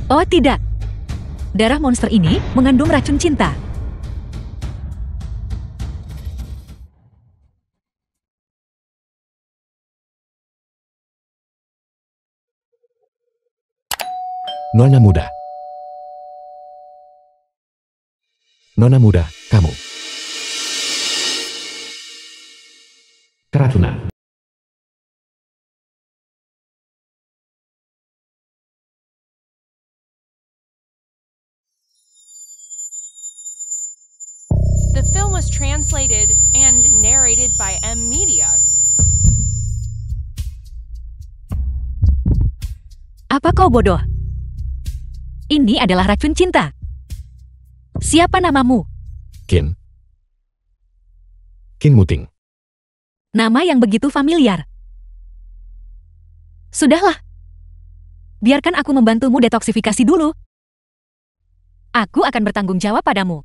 Oh tidak. Darah monster ini mengandung racun cinta. Nona muda. Nona muda, kamu. Keracunan. The film was translated and narrated by M Media. Apa kau bodoh? Ini adalah racun cinta. Siapa namamu? Qin. Qin Muting. Nama yang begitu familiar. Sudahlah. Biarkan aku membantumu detoksifikasi dulu. Aku akan bertanggung jawab padamu.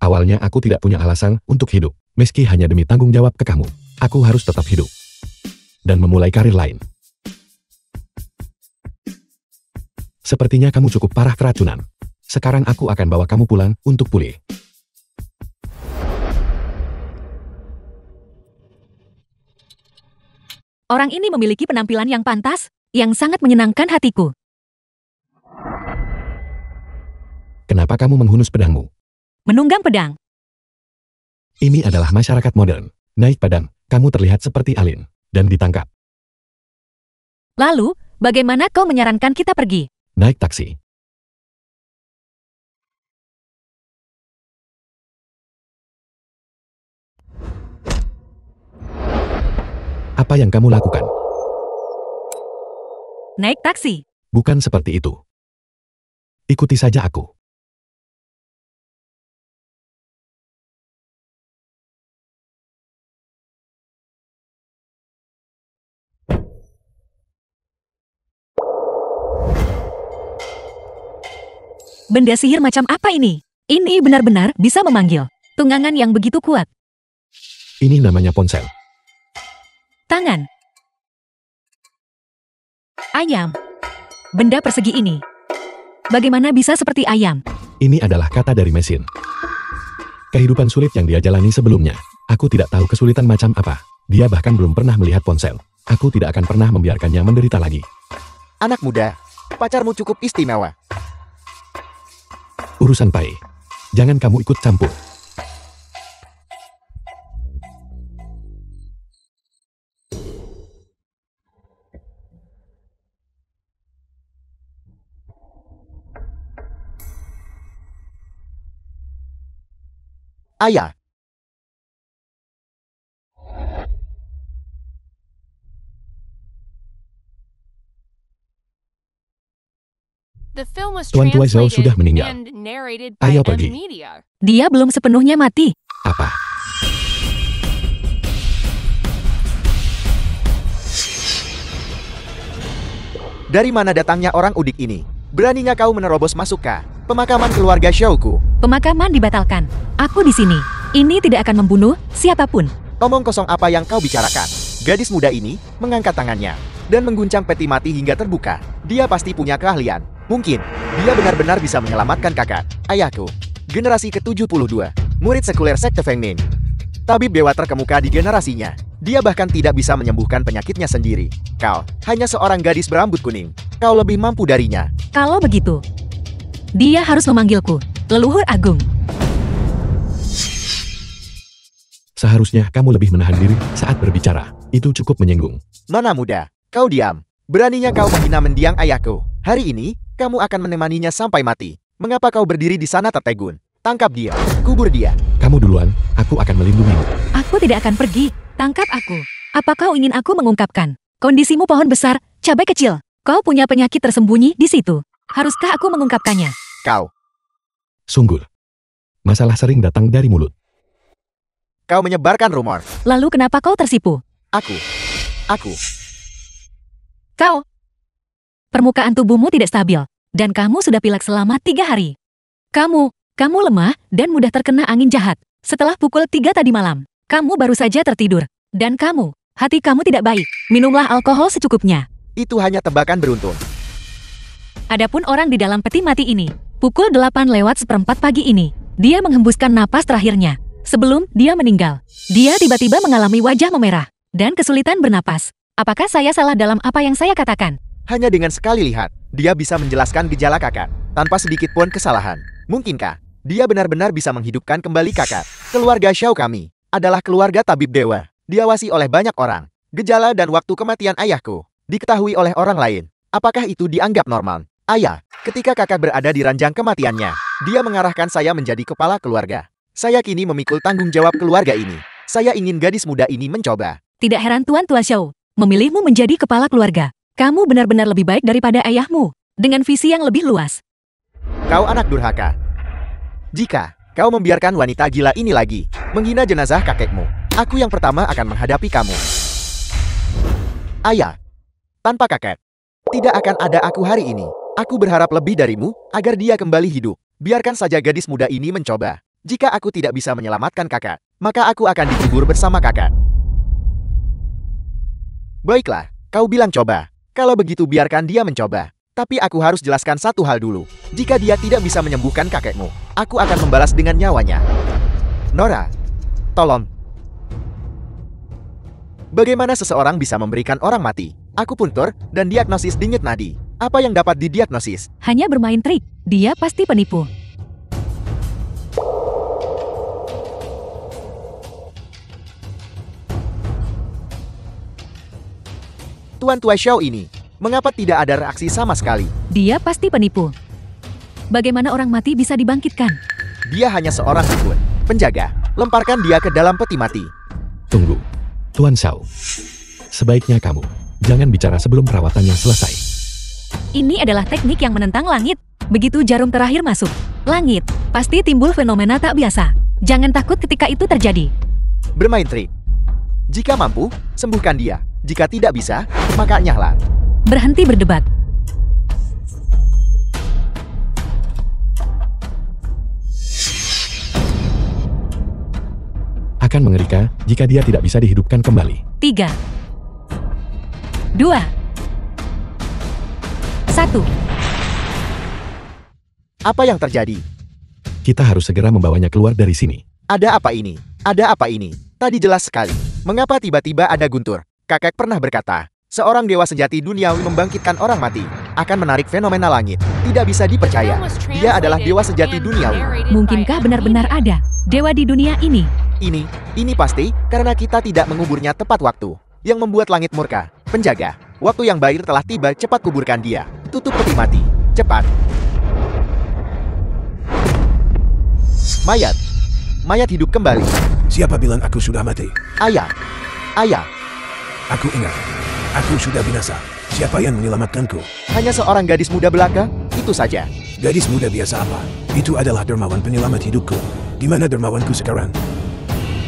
Awalnya aku tidak punya alasan untuk hidup, meski hanya demi tanggung jawab ke kamu. Aku harus tetap hidup. Dan memulai karir lain. Sepertinya kamu cukup parah keracunan. Sekarang aku akan bawa kamu pulang untuk pulih. Orang ini memiliki penampilan yang pantas, yang sangat menyenangkan hatiku. Kenapa kamu menghunus pedangmu? Menunggang pedang. Ini adalah masyarakat modern. Naik pedang, kamu terlihat seperti alien. Dan ditangkap. Lalu, bagaimana kau menyarankan kita pergi? Naik taksi. Apa yang kamu lakukan? Naik taksi. Bukan seperti itu. Ikuti saja aku. Benda sihir macam apa ini? Ini benar-benar bisa memanggil tunggangan yang begitu kuat. Ini namanya ponsel. Tangan. Ayam. Benda persegi ini. Bagaimana bisa seperti ayam? Ini adalah kata dari mesin. Kehidupan sulit yang dia jalani sebelumnya. Aku tidak tahu kesulitan macam apa. Dia bahkan belum pernah melihat ponsel. Aku tidak akan pernah membiarkannya menderita lagi. Anak muda, pacarmu cukup istimewa. Urusan Pai. Jangan kamu ikut campur. Ayah. The film was Tuan Tua Zhao sudah translated meninggal. and narrated by Ayo M pergi. Media. Dia belum sepenuhnya mati. Apa? Dari mana datangnya orang udik ini? Beraninya kau menerobos masuk ke pemakaman keluarga Xiaoku? Pemakaman dibatalkan. Aku di sini. Ini tidak akan membunuh siapapun. Omong kosong apa yang kau bicarakan? Gadis muda ini mengangkat tangannya dan mengguncang peti mati hingga terbuka. Dia pasti punya keahlian. Mungkin dia benar-benar bisa menyelamatkan kakak, ayahku. Generasi ke-72, murid sekuler sekte Feng Ning. Tabib dewa terkemuka di generasinya. Dia bahkan tidak bisa menyembuhkan penyakitnya sendiri. Kau hanya seorang gadis berambut kuning. Kau lebih mampu darinya. Kalau begitu, dia harus memanggilku leluhur agung. Seharusnya kamu lebih menahan diri saat berbicara. Itu cukup menyinggung. Nona muda, kau diam. Beraninya kau menghina mendiang ayahku. Hari ini, kamu akan menemaninya sampai mati. Mengapa kau berdiri di sana tertegun? Tangkap dia, kubur dia. Kamu duluan, aku akan melindungimu. Aku tidak akan pergi. Tangkap aku. Apa kau ingin aku mengungkapkan kondisimu pohon besar, cabai kecil? Kau punya penyakit tersembunyi di situ. Haruskah aku mengungkapkannya? Kau. Sungguh. Masalah sering datang dari mulut. Kau menyebarkan rumor. Lalu kenapa kau tersipu? Aku. Kau. Permukaan tubuhmu tidak stabil, dan kamu sudah pilek selama 3 hari. Kamu lemah dan mudah terkena angin jahat. Setelah pukul 3 tadi malam, kamu baru saja tertidur. Dan hati kamu tidak baik. Minumlah alkohol secukupnya. Itu hanya tebakan beruntung. Adapun orang di dalam peti mati ini, pukul 8:04 pagi ini, dia menghembuskan napas terakhirnya. Sebelum dia meninggal, dia tiba-tiba mengalami wajah memerah dan kesulitan bernapas. Apakah saya salah dalam apa yang saya katakan? Hanya dengan sekali lihat, dia bisa menjelaskan gejala Kakak, tanpa sedikit pun kesalahan. Mungkinkah dia benar-benar bisa menghidupkan kembali Kakak? Keluarga Xiao kami adalah keluarga tabib dewa, diawasi oleh banyak orang. Gejala dan waktu kematian ayahku diketahui oleh orang lain. Apakah itu dianggap normal? Ayah, ketika Kakak berada di ranjang kematiannya, dia mengarahkan saya menjadi kepala keluarga. Saya kini memikul tanggung jawab keluarga ini. Saya ingin gadis muda ini mencoba. Tidak heran Tuan Tua Xiao memilihmu menjadi kepala keluarga. Kamu benar-benar lebih baik daripada ayahmu, dengan visi yang lebih luas. Kau anak durhaka. Jika kau membiarkan wanita gila ini lagi menghina jenazah kakekmu, aku yang pertama akan menghadapi kamu. Ayah, tanpa kakek, tidak akan ada aku hari ini. Aku berharap lebih darimu agar dia kembali hidup. Biarkan saja gadis muda ini mencoba. Jika aku tidak bisa menyelamatkan kakak, maka aku akan dikubur bersama kakak. Baiklah, kau bilang coba. Kalau begitu biarkan dia mencoba. Tapi aku harus jelaskan satu hal dulu. Jika dia tidak bisa menyembuhkan kakekmu, aku akan membalas dengan nyawanya. Nora, tolong. Bagaimana seseorang bisa memberikan orang mati akupuntur dan diagnosis denyut nadi? Apa yang dapat didiagnosis? Hanya bermain trik. Dia pasti penipu. Tuan Tua Xiao ini, mengapa tidak ada reaksi sama sekali? Dia pasti penipu. Bagaimana orang mati bisa dibangkitkan? Dia hanya seorang dukun, penjaga. Lemparkan dia ke dalam peti mati. Tunggu, Tuan Xiao. Sebaiknya kamu jangan bicara sebelum perawatannya selesai. Ini adalah teknik yang menentang langit. Begitu jarum terakhir masuk langit, pasti timbul fenomena tak biasa. Jangan takut ketika itu terjadi. Bermain trik. Jika mampu, sembuhkan dia. Jika tidak bisa, maka nyahlah. Berhenti berdebat. Akan mengerikan jika dia tidak bisa dihidupkan kembali. 3, 2, 1. Apa yang terjadi? Kita harus segera membawanya keluar dari sini. Ada apa ini? Ada apa ini? Tadi jelas sekali. Mengapa tiba-tiba ada guntur? Kakek pernah berkata, seorang dewa sejati duniawi membangkitkan orang mati akan menarik fenomena langit. Tidak bisa dipercaya. Dia adalah dewa sejati duniawi. Mungkinkah benar-benar ada dewa di dunia ini? Ini pasti karena kita tidak menguburnya tepat waktu. Yang membuat langit murka. Penjaga, waktu yang baik telah tiba, cepat kuburkan dia. Tutup peti mati. Cepat. Mayat hidup kembali. Siapa bilang aku sudah mati? Ayah. Aku ingat. Aku sudah binasa. Siapa yang menyelamatkanku? Hanya seorang gadis muda belaka, itu saja. Gadis muda biasa apa? Itu adalah dermawan penyelamat hidupku. Di mana dermawanku sekarang?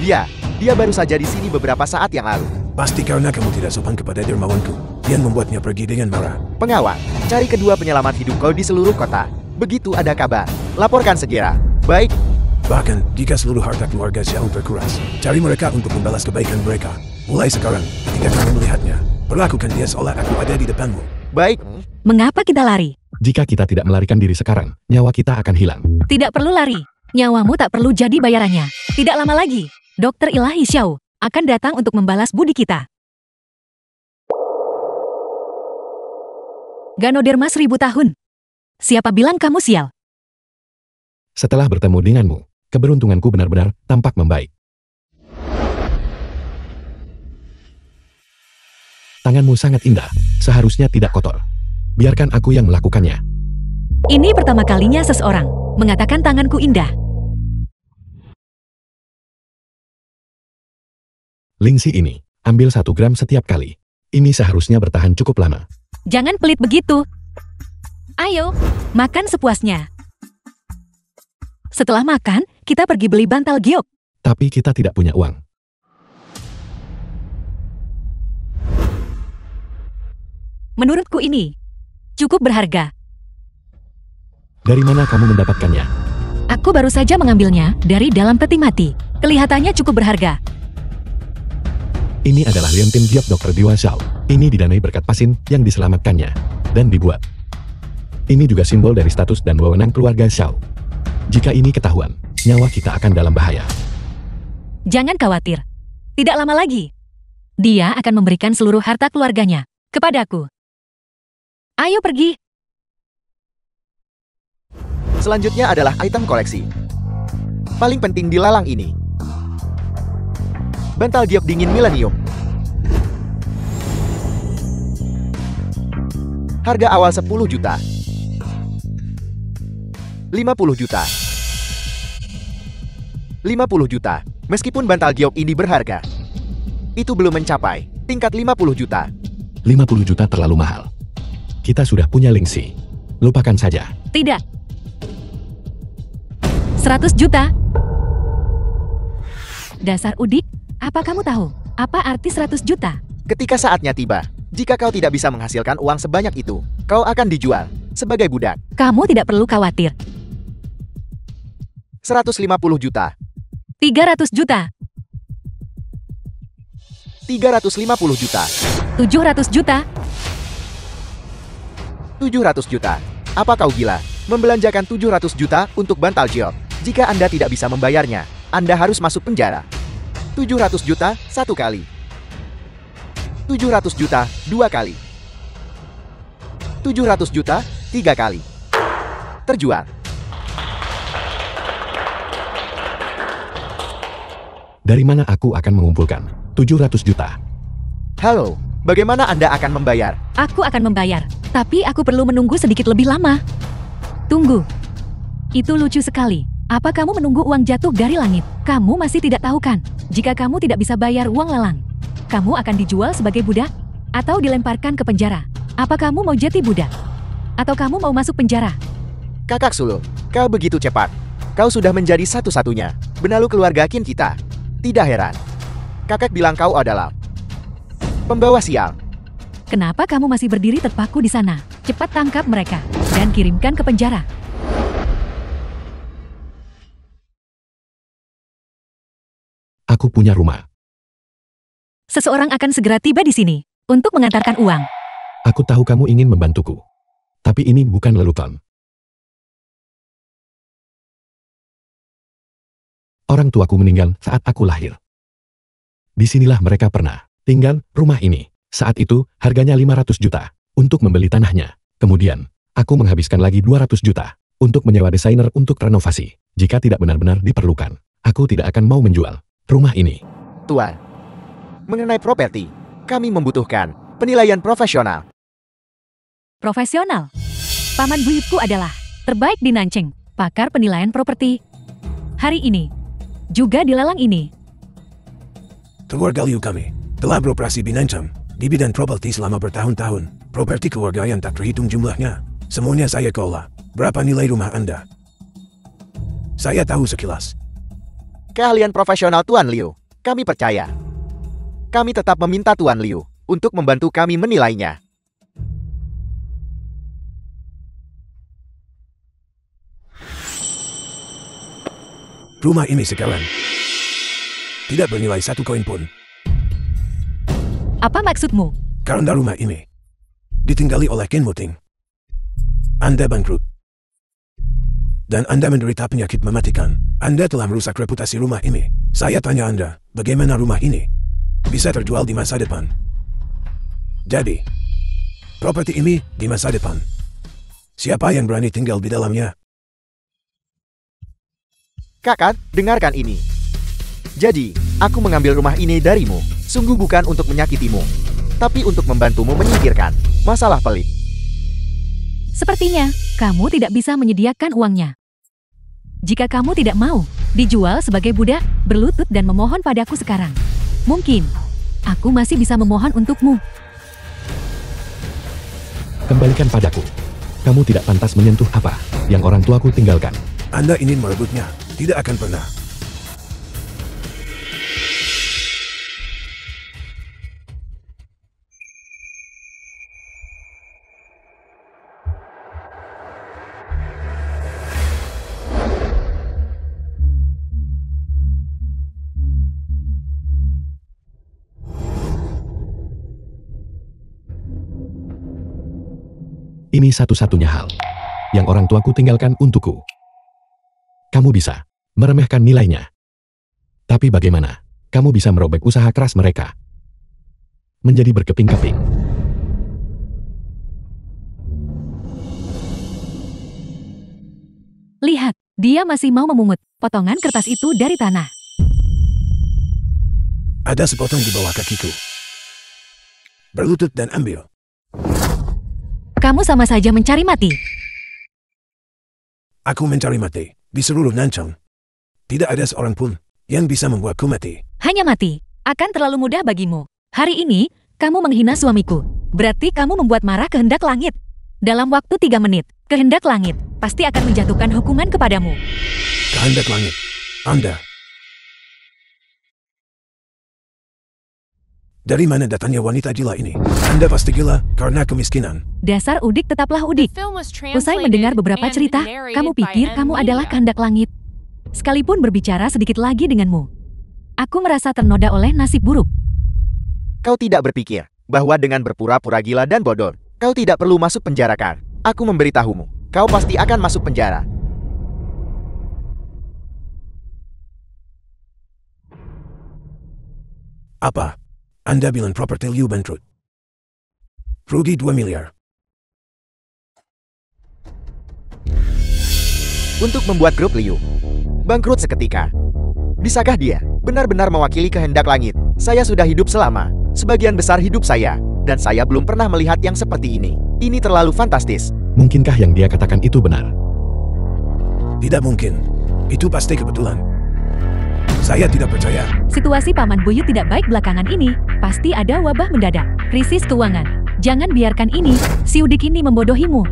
Dia baru saja di sini beberapa saat yang lalu. Pasti karena kamu tidak sopan kepada dermawanku. Yang membuatnya pergi dengan marah. Pengawal, cari kedua penyelamat hidup kau di seluruh kota. Begitu ada kabar, laporkan segera. Baik. Bahkan, jika seluruh harta keluarga Xiao terkuras, cari mereka untuk membalas kebaikan mereka. Mulai sekarang, ketika kamu melihatnya, perlakukan dia seolah aku ada di depanmu. Baik. Mengapa kita lari? Jika kita tidak melarikan diri sekarang, nyawa kita akan hilang. Tidak perlu lari. Nyawamu tak perlu jadi bayarannya. Tidak lama lagi, Dokter Ilahi Xiao akan datang untuk membalas budi kita. Ganoderma 1000 tahun. Siapa bilang kamu sial? Setelah bertemu denganmu, keberuntunganku benar-benar tampak membaik. Tanganmu sangat indah, seharusnya tidak kotor. Biarkan aku yang melakukannya. Ini pertama kalinya seseorang mengatakan tanganku indah. Lingsi ini, ambil 1 gram setiap kali. Ini seharusnya bertahan cukup lama. Jangan pelit begitu. Ayo, makan sepuasnya. Setelah makan, kita pergi beli bantal giok. Tapi kita tidak punya uang. Menurutku ini cukup berharga. Dari mana kamu mendapatkannya? Aku baru saja mengambilnya dari dalam peti mati. Kelihatannya cukup berharga. Ini adalah liontin giok Dr. Dewa Xiao. Ini didanai berkat Pasin yang diselamatkannya dan dibuat. Ini juga simbol dari status dan wewenang keluarga Xiao. Jika ini ketahuan, nyawa kita akan dalam bahaya. Jangan khawatir. Tidak lama lagi, dia akan memberikan seluruh harta keluarganya kepadaku. Ayo pergi. Selanjutnya adalah item koleksi. Paling penting di lalang ini. Bantal giok dingin Millennium. Harga awal 10 juta. 50 juta. 50 juta. Meskipun bantal giok ini berharga, itu belum mencapai tingkat 50 juta. 50 juta terlalu mahal. Kita sudah punya Lingxi. Lupakan saja. Tidak. 100 juta. Dasar udik, apa kamu tahu apa arti 100 juta? Ketika saatnya tiba, jika kau tidak bisa menghasilkan uang sebanyak itu, kau akan dijual sebagai budak. Kamu tidak perlu khawatir. 150 juta. 300 juta. 350 juta. 700 juta. 700 juta. Apa kau gila? Membelanjakan 700 juta untuk bantal giok. Jika Anda tidak bisa membayarnya, Anda harus masuk penjara. 700 juta satu kali. 700 juta dua kali. 700 juta tiga kali. Terjual. Dari mana aku akan mengumpulkan 700 juta? Halo, bagaimana Anda akan membayar? Aku akan membayar, tapi aku perlu menunggu sedikit lebih lama. Tunggu. Itu lucu sekali. Apa kamu menunggu uang jatuh dari langit? Kamu masih tidak tahu kan? Jika kamu tidak bisa bayar uang lelang, kamu akan dijual sebagai budak atau dilemparkan ke penjara. Apa kamu mau jadi budak? Atau kamu mau masuk penjara? Kakak sulung, kau begitu cepat. Kau sudah menjadi satu-satunya benalu keluarga kin kita. Tidak heran. Kakak bilang kau adalah pembawa sial. Kenapa kamu masih berdiri terpaku di sana? Cepat tangkap mereka dan kirimkan ke penjara. Aku punya rumah. Seseorang akan segera tiba di sini untuk mengantarkan uang. Aku tahu kamu ingin membantuku. Tapi ini bukan lelucon. Orang tuaku meninggal saat aku lahir. Disinilah mereka pernah tinggal rumah ini. Saat itu, harganya 500 juta untuk membeli tanahnya. Kemudian, aku menghabiskan lagi 200 juta untuk menyewa desainer untuk renovasi. Jika tidak benar-benar diperlukan, aku tidak akan mau menjual rumah ini. Tuan, mengenai properti, kami membutuhkan penilaian profesional. Profesional. Paman buyutku adalah terbaik di Nanjing, pakar penilaian properti. Hari ini, juga di lelang ini. Keluarga Liu kami telah beroperasi binancam di bidang properti selama bertahun-tahun. Properti keluarga yang tak terhitung jumlahnya. Semuanya saya kelola. Berapa nilai rumah Anda? Saya tahu sekilas. Keahlian profesional Tuan Liu, kami percaya. Kami tetap meminta Tuan Liu untuk membantu kami menilainya. Rumah ini sekarang tidak bernilai satu koin pun. Apa maksudmu? Karena rumah ini ditinggali oleh Ken Muting. Anda bangkrut. Dan Anda menderita penyakit mematikan. Anda telah merusak reputasi rumah ini. Saya tanya Anda, bagaimana rumah ini bisa terjual di masa depan? Jadi, properti ini di masa depan, siapa yang berani tinggal di dalamnya? Kakak, dengarkan ini. Jadi, aku mengambil rumah ini darimu, sungguh bukan untuk menyakitimu, tapi untuk membantumu menyingkirkan masalah pelik. Sepertinya, kamu tidak bisa menyediakan uangnya. Jika kamu tidak mau dijual sebagai budak, berlutut dan memohon padaku sekarang. Mungkin, aku masih bisa memohon untukmu. Kembalikan padaku. Kamu tidak pantas menyentuh apa yang orang tuaku tinggalkan. Anda ingin merebutnya, tidak akan pernah. Ini satu-satunya hal yang orang tuaku tinggalkan untukku. Kamu bisa meremehkan nilainya. Tapi bagaimana kamu bisa merobek usaha keras mereka menjadi berkeping-keping? Lihat, dia masih mau memungut potongan kertas itu dari tanah. Ada sepotong di bawah kakiku. Berlutut dan ambil. Kamu sama saja mencari mati. Aku mencari mati di seluruh Nanchang. Tidak ada seorang pun yang bisa membuatku mati. Hanya mati akan terlalu mudah bagimu. Hari ini, kamu menghina suamiku. Berarti kamu membuat marah kehendak langit. Dalam waktu 3 menit, kehendak langit pasti akan menjatuhkan hukuman kepadamu. Kehendak langit. Anda. Dari mana datangnya wanita gila ini? Anda pasti gila karena kemiskinan. Dasar udik tetaplah udik. Film was Usai translated mendengar beberapa and cerita, narrated kamu by pikir kamu M. adalah Lydia. kehendak langit. Sekalipun berbicara sedikit lagi denganmu, aku merasa ternoda oleh nasib buruk. Kau tidak berpikir bahwa dengan berpura-pura gila dan bodoh, kau tidak perlu masuk penjara kan? Aku memberitahumu, kau pasti akan masuk penjara. Apa? Anda bilang properti Liu bangkrut. Rugi 2 miliar. Untuk membuat grup Liu bangkrut seketika. Bisakah dia benar-benar mewakili kehendak langit? Saya sudah hidup selama sebagian besar hidup saya, dan saya belum pernah melihat yang seperti ini. Ini terlalu fantastis. Mungkinkah yang dia katakan itu benar? Tidak mungkin. Itu pasti kebetulan. Saya tidak percaya. Situasi Paman Buyut tidak baik belakangan ini. Pasti ada wabah mendadak, krisis keuangan. Jangan biarkan ini, si udik ini membodohimu.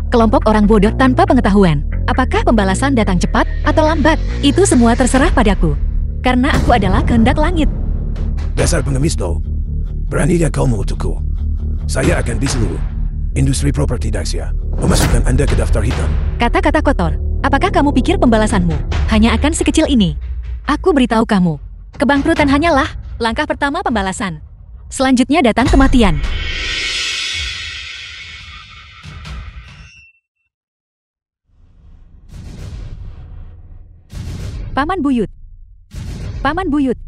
Kelompok orang bodoh tanpa pengetahuan. Apakah pembalasan datang cepat atau lambat? Itu semua terserah padaku. Karena aku adalah kehendak langit. Dasar pengemis do. Beraninya kau mengutukku. Saya akan di seluruh industri properti Daxia memasukkan Anda ke daftar hitam. Kata-kata kotor. Apakah kamu pikir pembalasanmu hanya akan sekecil ini? Aku beritahu kamu, kebangkrutan hanyalah langkah pertama pembalasan. Selanjutnya datang kematian. Paman Buyut. Paman Buyut.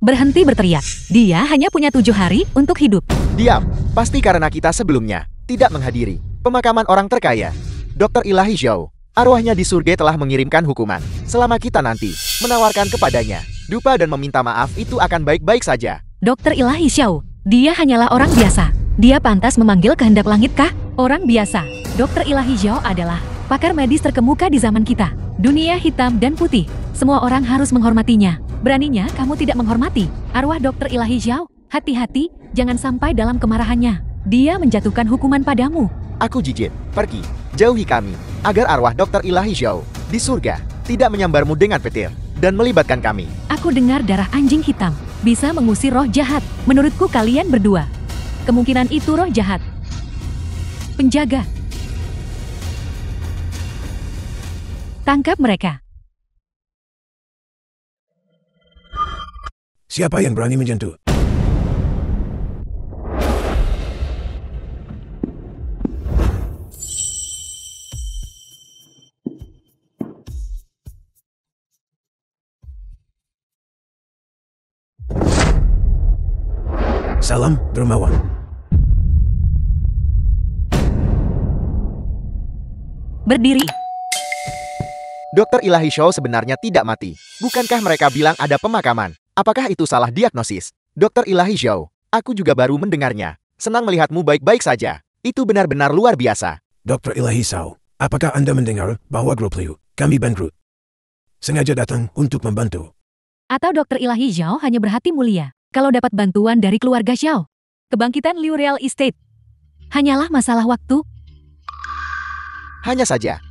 Berhenti berteriak. Dia hanya punya 7 hari untuk hidup. Diam, pasti karena kita sebelumnya tidak menghadiri pemakaman orang terkaya. Dr. Ilahi Zhao, arwahnya di surga telah mengirimkan hukuman. Selama kita nanti menawarkan kepadanya dupa dan meminta maaf, itu akan baik-baik saja. Dr. Ilahi Xiao, dia hanyalah orang biasa. Dia pantas memanggil kehendak langit kah? Orang biasa. Dr. Ilahi Xiao adalah pakar medis terkemuka di zaman kita. Dunia hitam dan putih. Semua orang harus menghormatinya. Beraninya kamu tidak menghormati arwah Dr. Ilahi Xiao? Hati-hati, jangan sampai dalam kemarahannya dia menjatuhkan hukuman padamu. Aku jijik, pergi, jauhi kami, agar arwah Dr. Ilahi Zhao di surga tidak menyambarmu dengan petir dan melibatkan kami. Aku dengar darah anjing hitam bisa mengusir roh jahat. Menurutku kalian berdua, kemungkinan itu roh jahat. Penjaga. Tangkap mereka. Siapa yang berani menyentuh? Salam, dermawan. Berdiri. Dr. Ilahi Zhao sebenarnya tidak mati. Bukankah mereka bilang ada pemakaman? Apakah itu salah diagnosis? Dr. Ilahi Zhao, aku juga baru mendengarnya. Senang melihatmu baik-baik saja. Itu benar-benar luar biasa. Dr. Ilahi Zhao, apakah Anda mendengar bahwa grup Liu, kami bangkrut? Sengaja datang untuk membantu. Atau Dr. Ilahi Zhao hanya berhati mulia kalau dapat bantuan dari keluarga Zhao. Kebangkitan Liu Real Estate hanyalah masalah waktu. Hanya saja.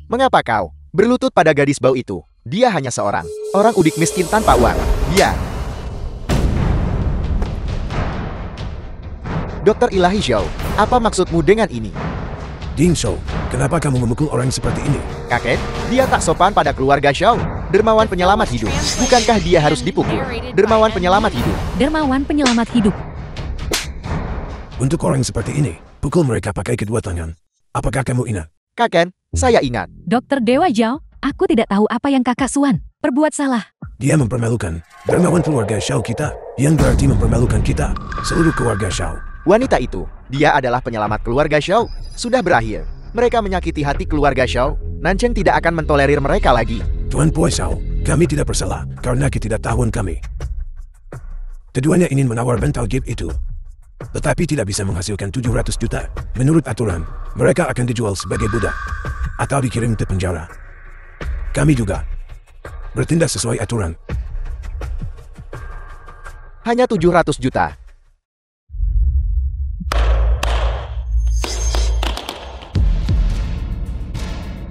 Mengapa kau berlutut pada gadis bau itu? Dia hanya seorang orang udik miskin tanpa uang. Dia. Dr. Ilahi Zhao, apa maksudmu dengan ini? Ding Shou, kenapa kamu memukul orang seperti ini? Kakek, dia tak sopan pada keluarga Zhao. Dermawan penyelamat hidup. Bukankah dia harus dipukul? Dermawan penyelamat hidup. Dermawan penyelamat hidup. Untuk orang seperti ini, Pukul mereka pakai kedua tangan. Apakah kamu ingat? Kakek, saya ingat. Dokter Dewa Zhao, aku tidak tahu apa yang kakak Suan perbuat salah. Dia mempermalukan dermawan keluarga Xiao kita, yang berarti mempermalukan kita, seluruh keluarga Xiao. Wanita itu, dia adalah penyelamat keluarga Xiao. Sudah berakhir. Mereka menyakiti hati keluarga Xiao. Nancheng tidak akan mentolerir mereka lagi. Tuan Poi Xiao, kami tidak bersalah karena ketidaktahuan kami. Keduanya ingin menawar bantal gift itu, tetapi tidak bisa menghasilkan 700 juta. Menurut aturan, mereka akan dijual sebagai budak atau dikirim ke penjara. Kami juga bertindak sesuai aturan. Hanya 700 juta.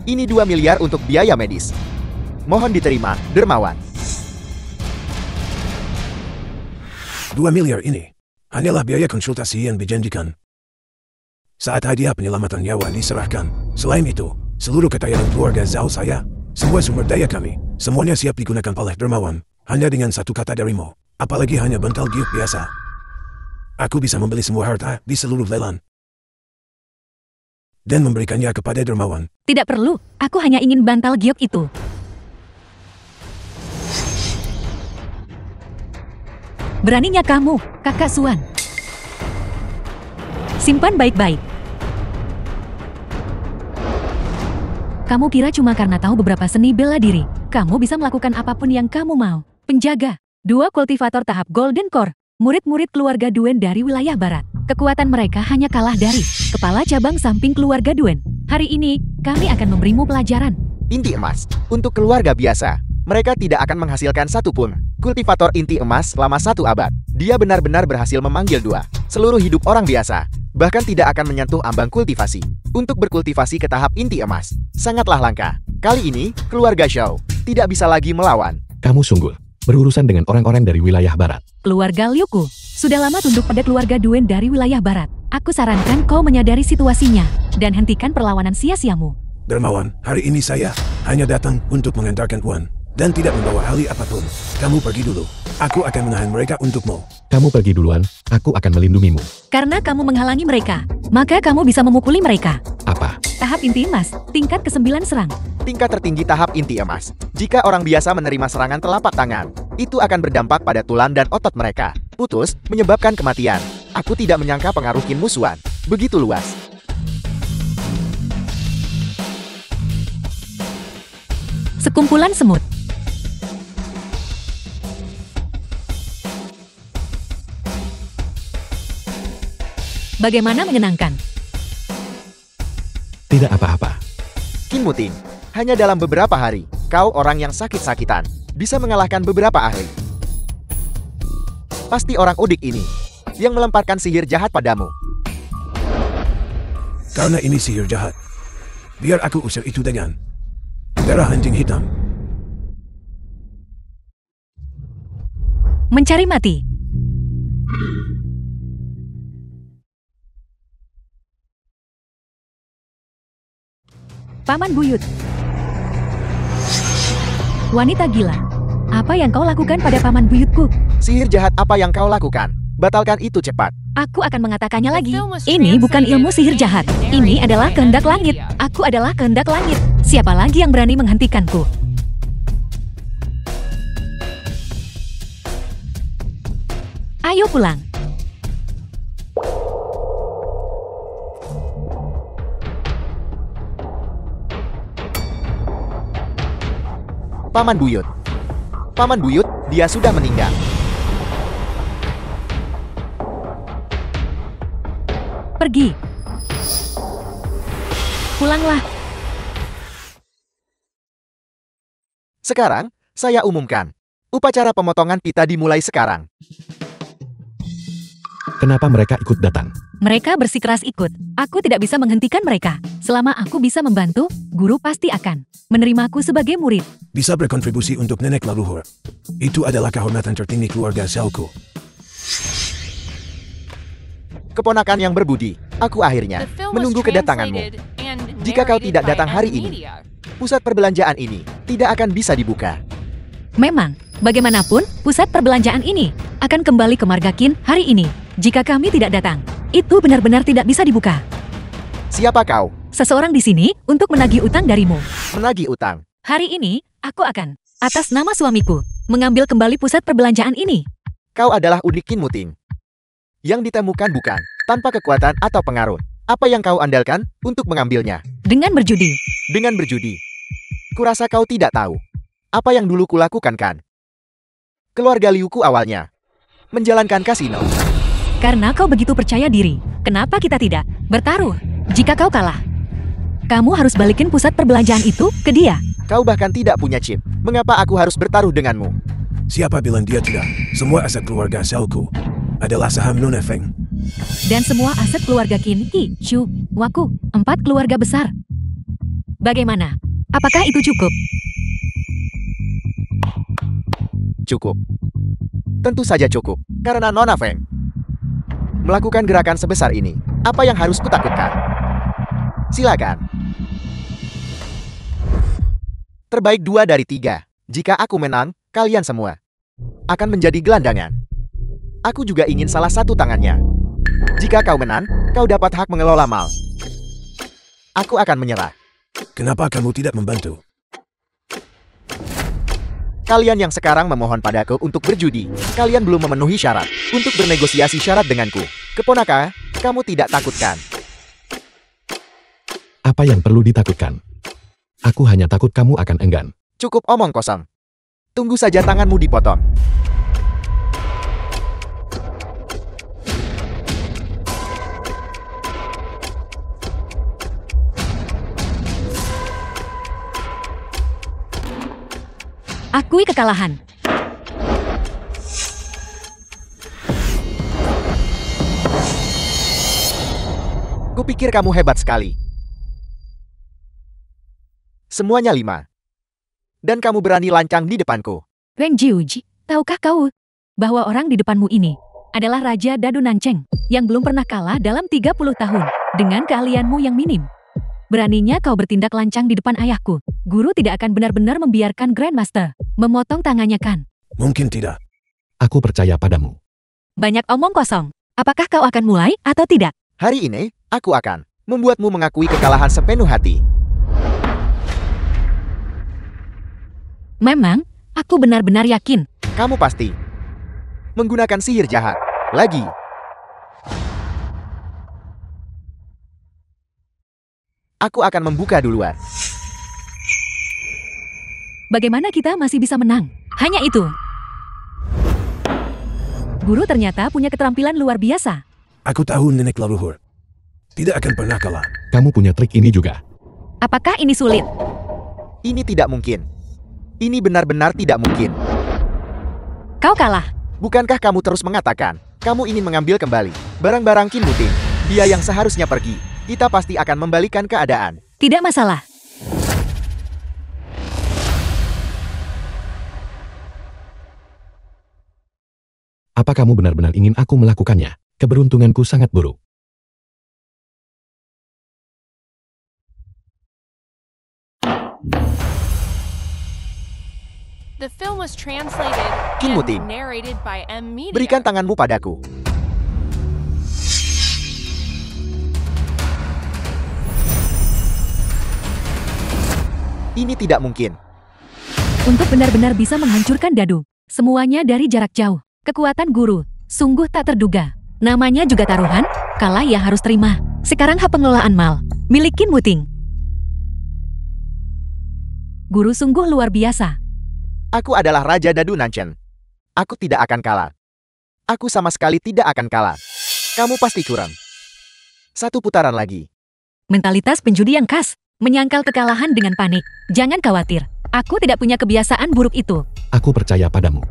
Ini 2 miliar untuk biaya medis. Mohon diterima, dermawan. 2 miliar ini hanyalah biaya konsultasi yang dijanjikan saat hadiah penyelamatan nyawa diserahkan. Selain itu, seluruh kekayaan keluarga Zhao saya, semua sumber daya kami, semuanya siap digunakan oleh dermawan. Hanya dengan satu kata darimu, apalagi hanya bantal gift biasa. Aku bisa membeli semua harta di seluruh lelang dan memberikannya kepada dermawan. Tidak perlu, aku hanya ingin bantal giok itu. Beraninya kamu, kakak Suan. Simpan baik-baik. Kamu kira cuma karena tahu beberapa seni bela diri, kamu bisa melakukan apapun yang kamu mau. Penjaga, 2 kultivator tahap Golden Core, murid-murid keluarga Duen dari wilayah barat. Kekuatan mereka hanya kalah dari kepala cabang samping keluarga Duen. Hari ini, kami akan memberimu pelajaran. Inti emas. Untuk keluarga biasa, mereka tidak akan menghasilkan satupun kultivator inti emas selama 1 abad. Dia benar-benar berhasil memanggil 2 seluruh hidup orang biasa, bahkan tidak akan menyentuh ambang kultivasi. Untuk berkultivasi ke tahap inti emas, sangatlah langka. Kali ini, keluarga Xiao tidak bisa lagi melawan. Kamu sungguh berurusan dengan orang-orang dari wilayah barat. Keluarga Liuku sudah lama tunduk pada keluarga Duen dari wilayah barat. Aku sarankan kau menyadari situasinya dan hentikan perlawanan sia-siamu. Dermawan, hari ini saya hanya datang untuk mengantarkan uang dan tidak membawa hal apapun. Kamu pergi dulu. Aku akan menahan mereka untukmu. Kamu pergi duluan, aku akan melindungimu. Karena kamu menghalangi mereka, maka kamu bisa memukuli mereka. Apa? Tahap inti emas, tingkat ke-9 serang. Tingkat tertinggi tahap inti emas. Jika orang biasa menerima serangan telapak tangan, itu akan berdampak pada tulang dan otot mereka. Putus, menyebabkan kematian. Aku tidak menyangka pengaruh Qin Musuan begitu luas. Sekumpulan semut. Bagaimana menyenangkan? Tidak apa-apa. Qin Muting, hanya dalam beberapa hari, kau orang yang sakit-sakitan, bisa mengalahkan beberapa ahli. Pasti orang udik ini, yang melemparkan sihir jahat padamu. Karena ini sihir jahat, biar aku usir itu dengan darah anjing hitam. Mencari mati. Paman Buyut. Wanita gila. Apa yang kau lakukan pada paman buyutku? Sihir jahat apa yang kau lakukan? Batalkan itu cepat. Aku akan mengatakannya lagi. Ini bukan ilmu sihir jahat. Ini adalah kehendak langit. Aku adalah kehendak langit. Siapa lagi yang berani menghentikanku? Ayo pulang. Paman Buyut. Paman Buyut, dia sudah meninggal. Pergi. Pulanglah. Sekarang, saya umumkan. Upacara pemotongan pita dimulai sekarang. Kenapa mereka ikut datang? Mereka bersikeras ikut. Aku tidak bisa menghentikan mereka. Selama aku bisa membantu, guru pasti akan menerimaku sebagai murid. Bisa berkontribusi untuk nenek leluhur. Itu adalah kehormatan tertinggi keluarga Xiaoku. Keponakan yang berbudi, aku akhirnya menunggu kedatanganmu. Jika kau tidak datang hari ini, pusat perbelanjaan ini tidak akan bisa dibuka. Memang, bagaimanapun, pusat perbelanjaan ini akan kembali ke marga Qin hari ini. Jika kami tidak datang, Itu benar-benar tidak bisa dibuka. Siapa kau? Seseorang di sini untuk menagih utang darimu. Menagih utang. Hari ini, aku akan, atas nama suamiku, mengambil kembali pusat perbelanjaan ini. Kau adalah Udikin Muting. Yang ditemukan bukan tanpa kekuatan atau pengaruh. Apa yang kau andalkan untuk mengambilnya? Dengan berjudi. Dengan berjudi. Kurasa kau tidak tahu. Apa yang dulu kulakukan kan? Keluarga Liuku awalnya menjalankan kasino. Karena kau begitu percaya diri, kenapa kita tidak bertaruh? Jika kau kalah, kamu harus balikin pusat perbelanjaan itu ke dia. Kau bahkan tidak punya chip. Mengapa aku harus bertaruh denganmu? Siapa bilang dia tidak? Semua aset keluarga Xiaoku adalah saham Nona Feng. Dan semua aset keluarga Qin, Qi, Shu, Waku, 4 keluarga besar. Bagaimana? Apakah itu cukup? Cukup. Tentu saja cukup. Karena Nona Feng melakukan gerakan sebesar ini. Apa yang harus kutakutkan? Silakan. Terbaik 2 dari 3. Jika aku menang, kalian semua akan menjadi gelandangan. Aku juga ingin salah satu tangannya. Jika kau menang, kau dapat hak mengelola mal. Aku akan menyerah. Kenapa kamu tidak membantu? Kalian yang sekarang memohon padaku untuk berjudi, kalian belum memenuhi syarat untuk bernegosiasi syarat denganku. Keponakan, kamu tidak takutkan. Apa yang perlu ditakutkan? Aku hanya takut kamu akan enggan. Cukup omong kosong. Tunggu saja tanganmu dipotong. Akui kekalahan. Kupikir kamu hebat sekali. Semuanya 5. Dan kamu berani lancang di depanku. Wang Jiuji, tahukah kau bahwa orang di depanmu ini adalah Raja Dadu Nancheng yang belum pernah kalah dalam 30 tahun dengan keahlianmu yang minim. Beraninya kau bertindak lancang di depan ayahku. Guru tidak akan benar-benar membiarkan Grandmaster memotong tangannya kan? Mungkin tidak. Aku percaya padamu. Banyak omong kosong. Apakah kau akan mulai atau tidak? Hari ini, aku akan membuatmu mengakui kekalahan sepenuh hati. Memang, aku benar-benar yakin. Kamu pasti menggunakan sihir jahat. Lagi. Aku akan membuka duluan. Bagaimana kita masih bisa menang? Hanya itu. Guru ternyata punya keterampilan luar biasa. Aku tahu nenek leluhur tidak akan pernah kalah. Kamu punya trik ini juga. Apakah ini sulit? Ini tidak mungkin. Ini benar-benar tidak mungkin. Kau kalah. Bukankah kamu terus mengatakan, kamu ingin mengambil kembali barang-barang Qin Muting? Dia yang seharusnya pergi. Kita pasti akan membalikan keadaan. Tidak masalah. Apa kamu benar-benar ingin aku melakukannya? Keberuntunganku sangat buruk. The film was translated Qin Muting. and narrated by M Media. Berikan tanganmu padaku. Ini tidak mungkin. Untuk benar-benar bisa menghancurkan Dadu. Semuanya dari jarak jauh. Kekuatan guru. Sungguh tak terduga. Namanya juga taruhan. Kalah ya harus terima. Sekarang hak pengelolaan mal. Milik Qin Muting. Guru sungguh luar biasa. Aku adalah Raja Dadu Nancheng. Aku tidak akan kalah. Aku sama sekali tidak akan kalah. Kamu pasti curang. 1 putaran lagi. Mentalitas penjudi yang khas. Menyangkal kekalahan dengan panik. Jangan khawatir. Aku tidak punya kebiasaan buruk itu. Aku percaya padamu.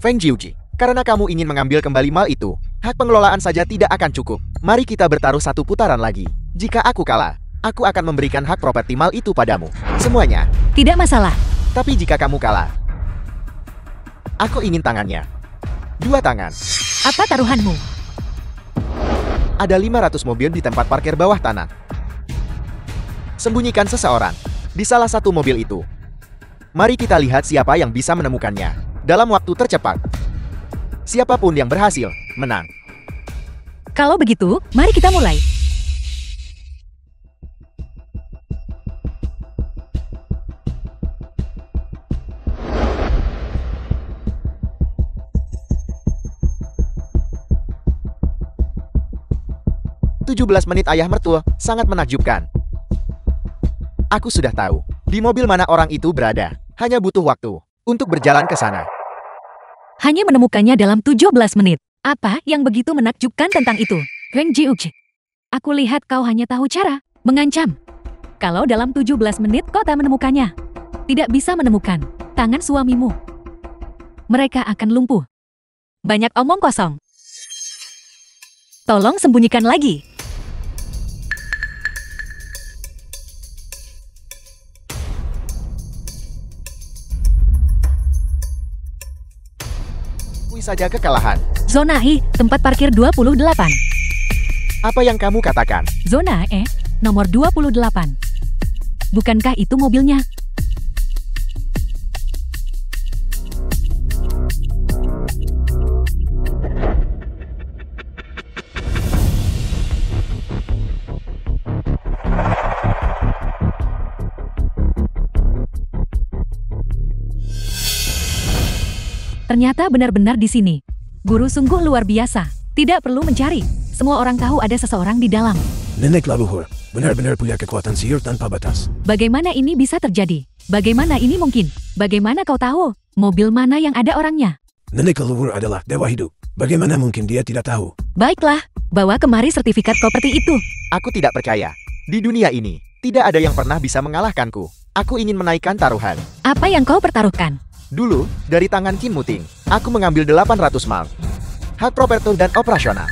Feng Jiuji, karena kamu ingin mengambil kembali mal itu, hak pengelolaan saja tidak akan cukup. Mari kita bertaruh 1 putaran lagi. Jika aku kalah, aku akan memberikan hak properti mal itu padamu. Semuanya. Tidak masalah. Tapi jika kamu kalah, aku ingin tangannya. 2 tangan. Apa taruhanmu? Ada 500 mobil di tempat parkir bawah tanah. Sembunyikan seseorang di salah satu mobil itu. Mari kita lihat siapa yang bisa menemukannya dalam waktu tercepat. Siapapun yang berhasil, menang. Kalau begitu, mari kita mulai. "17 menit ayah mertua, sangat menakjubkan. Aku sudah tahu, di mobil mana orang itu berada. Hanya butuh waktu untuk berjalan ke sana." Hanya menemukannya dalam 17 menit. Apa yang begitu menakjubkan tentang itu? Wang Jiuqi, aku lihat kau hanya tahu cara mengancam. Kalau dalam 17 menit kau tak menemukannya, tidak bisa menemukan tangan suamimu, mereka akan lumpuh. Banyak omong kosong. Tolong sembunyikan lagi. Akui saja kekalahan. Zona I, tempat parkir 28. Apa yang kamu katakan? Zona E, nomor 28. Bukankah itu mobilnya? Ternyata benar-benar di sini. Guru sungguh luar biasa. Tidak perlu mencari. Semua orang tahu ada seseorang di dalam. Nenek leluhur, benar-benar punya kekuatan sihir tanpa batas. Bagaimana ini bisa terjadi? Bagaimana ini mungkin? Bagaimana kau tahu? Mobil mana yang ada orangnya? Nenek leluhur adalah dewa hidup. Bagaimana mungkin dia tidak tahu? Baiklah, bawa kemari sertifikat properti itu. Aku tidak percaya. Di dunia ini, tidak ada yang pernah bisa mengalahkanku. Aku ingin menaikkan taruhan. Apa yang kau pertaruhkan? Dulu, dari tangan Qin Muting, aku mengambil 800 mal. Hak propertor dan operasional.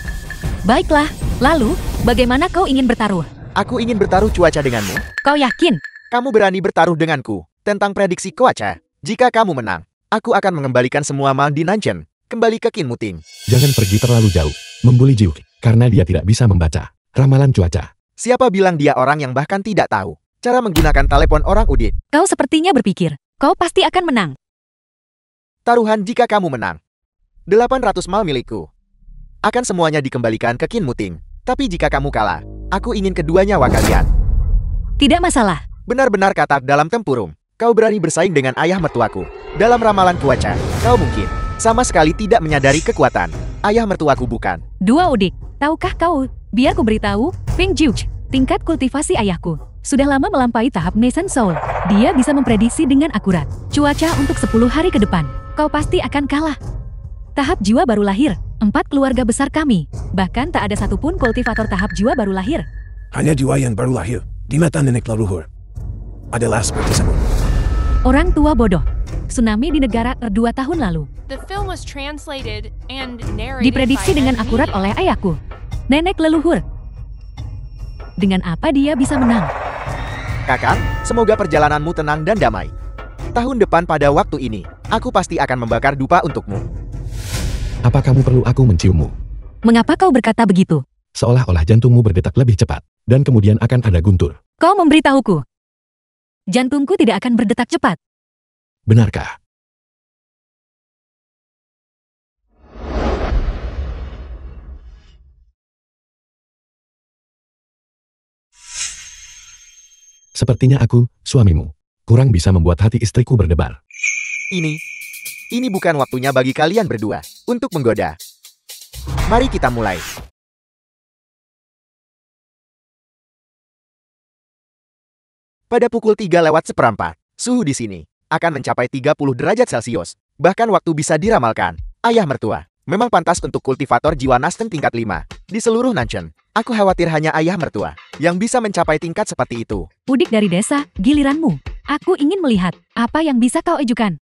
Baiklah, lalu, bagaimana kau ingin bertaruh? Aku ingin bertaruh cuaca denganmu. Kau yakin? Kamu berani bertaruh denganku tentang prediksi cuaca. Jika kamu menang, aku akan mengembalikan semua mal di Nanchen. Kembali ke Qin Muting. Jangan pergi terlalu jauh, membuli Jiuqi, karena dia tidak bisa membaca ramalan cuaca. Siapa bilang dia orang yang bahkan tidak tahu cara menggunakan telepon orang udit? Kau sepertinya berpikir, kau pasti akan menang. Taruhan jika kamu menang. 800 mal milikku. Akan semuanya dikembalikan ke Qin Muting. Tapi jika kamu kalah, aku ingin kedua nyawa kalian. Tidak masalah. Benar-benar kata dalam tempurung. Kau berani bersaing dengan ayah mertuaku. Dalam ramalan cuaca, kau mungkin sama sekali tidak menyadari kekuatan ayah mertuaku bukan. Dua udik, tahukah kau? Biar ku beritahu, Feng Jiuqi, tingkat kultivasi ayahku sudah lama melampaui tahap Nation Soul. Dia bisa memprediksi dengan akurat cuaca untuk 10 hari ke depan. Kau pasti akan kalah. Tahap jiwa baru lahir, 4 keluarga besar kami. Bahkan tak ada satupun kultivator tahap jiwa baru lahir. Hanya jiwa yang baru lahir, di mata nenek leluhur, adalah seperti semut. Orang tua bodoh. Tsunami di negara 2 tahun lalu. The film was translated and narrated Diprediksi by dengan M. akurat Media. oleh ayahku, nenek leluhur. Dengan apa dia bisa menang? Kakak, semoga perjalananmu tenang dan damai. Tahun depan pada waktu ini, aku pasti akan membakar dupa untukmu. Apa kamu perlu aku menciummu? Mengapa kau berkata begitu? Seolah-olah jantungmu berdetak lebih cepat, dan kemudian akan ada guntur. Kau memberitahuku. Jantungku tidak akan berdetak cepat. Benarkah? Sepertinya aku, suamimu, kurang bisa membuat hati istriku berdebar. Ini bukan waktunya bagi kalian berdua untuk menggoda. Mari kita mulai. Pada pukul 3:04, suhu di sini akan mencapai 30 derajat Celcius. Bahkan waktu bisa diramalkan. Ayah mertua, memang pantas untuk kultivator jiwa Nasten tingkat 5 di seluruh Nanchen. Aku khawatir hanya ayah mertua yang bisa mencapai tingkat seperti itu. Udik dari desa, giliranmu. Aku ingin melihat apa yang bisa kau ajukan.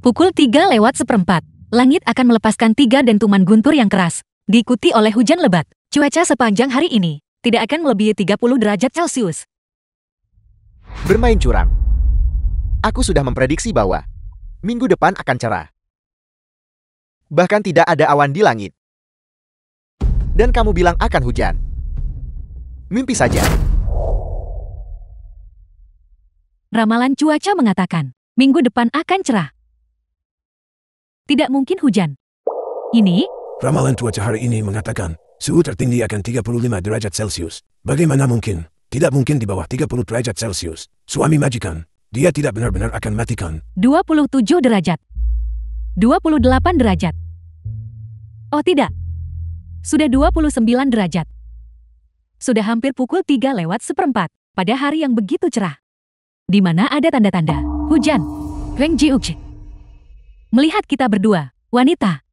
Pukul 3:04. Langit akan melepaskan 3 dentuman guntur yang keras, diikuti oleh hujan lebat. Cuaca sepanjang hari ini tidak akan melebihi 30 derajat Celcius. Bermain curang. Aku sudah memprediksi bahwa minggu depan akan cerah. Bahkan tidak ada awan di langit. Dan kamu bilang akan hujan. Mimpi saja. Ramalan cuaca mengatakan, minggu depan akan cerah. Tidak mungkin hujan. Ini, Ramalan cuaca hari ini mengatakan suhu tertinggi akan 35 derajat Celcius. Bagaimana mungkin? Tidak mungkin di bawah 30 derajat Celcius. Suami majikan, dia tidak benar-benar akan matikan. 27 derajat. 28 derajat. Oh tidak. Sudah 29 derajat. Sudah hampir pukul 3:04 pada hari yang begitu cerah. Di mana ada tanda-tanda hujan. Wang Jiuqi. Melihat kita berdua, wanita.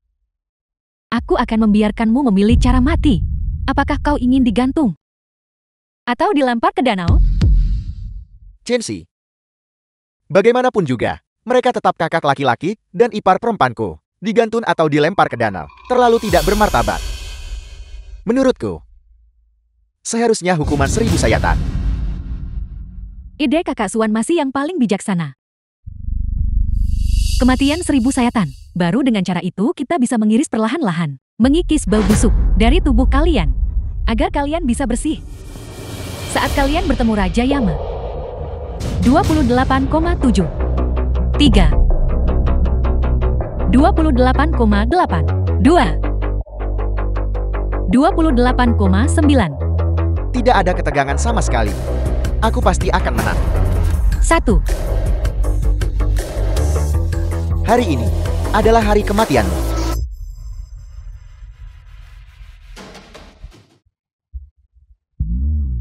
Aku akan membiarkanmu memilih cara mati. Apakah kau ingin digantung? Atau dilempar ke danau? Chenxi. Bagaimanapun juga, mereka tetap kakak laki-laki dan ipar perempuanku. Digantun atau dilempar ke danau, terlalu tidak bermartabat. Menurutku, seharusnya hukuman 1000 sayatan. Ide kakak Suan masih yang paling bijaksana. Kematian 1000 sayatan. Baru dengan cara itu kita bisa mengiris perlahan-lahan, mengikis bau busuk dari tubuh kalian, agar kalian bisa bersih. Saat kalian bertemu Raja Yama. 28,7 3 28,8 2 28,9 Tidak ada ketegangan sama sekali. Aku pasti akan menang. 1. Hari ini adalah hari kematianmu.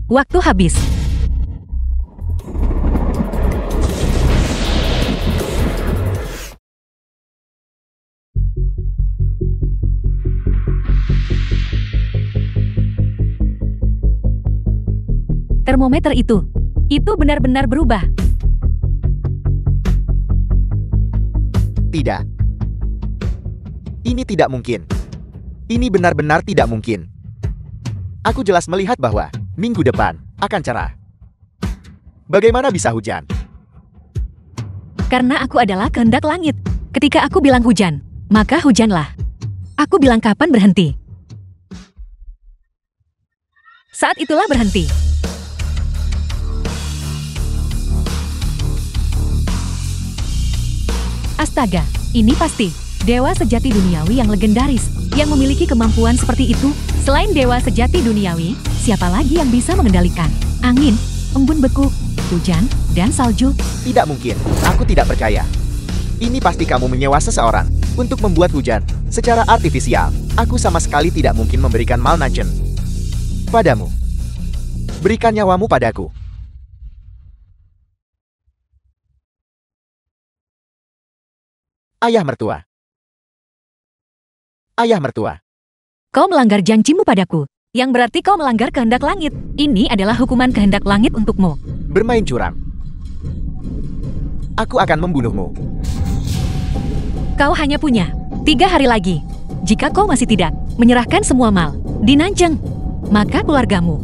Waktu habis. Termometer itu benar-benar berubah. Tidak. Ini tidak mungkin. Ini benar-benar tidak mungkin. Aku jelas melihat bahwa minggu depan akan cerah. Bagaimana bisa hujan? Karena aku adalah kehendak langit. Ketika aku bilang hujan, maka hujanlah. Aku bilang kapan berhenti. Saat itulah berhenti. Astaga, ini pasti dewa sejati duniawi yang legendaris, yang memiliki kemampuan seperti itu. Selain dewa sejati duniawi, siapa lagi yang bisa mengendalikan angin, embun beku, hujan, dan salju? Tidak mungkin. Aku tidak percaya. Ini pasti kamu menyewa seseorang untuk membuat hujan secara artifisial. Aku sama sekali tidak mungkin memberikan malnutrition padamu. Berikan nyawamu padaku. Ayah mertua. Ayah mertua. Kau melanggar janjimu padaku, yang berarti kau melanggar kehendak langit. Ini adalah hukuman kehendak langit untukmu. Bermain curang. Aku akan membunuhmu. Kau hanya punya 3 hari lagi. Jika kau masih tidak menyerahkan semua mal di Nanjing, maka keluargamu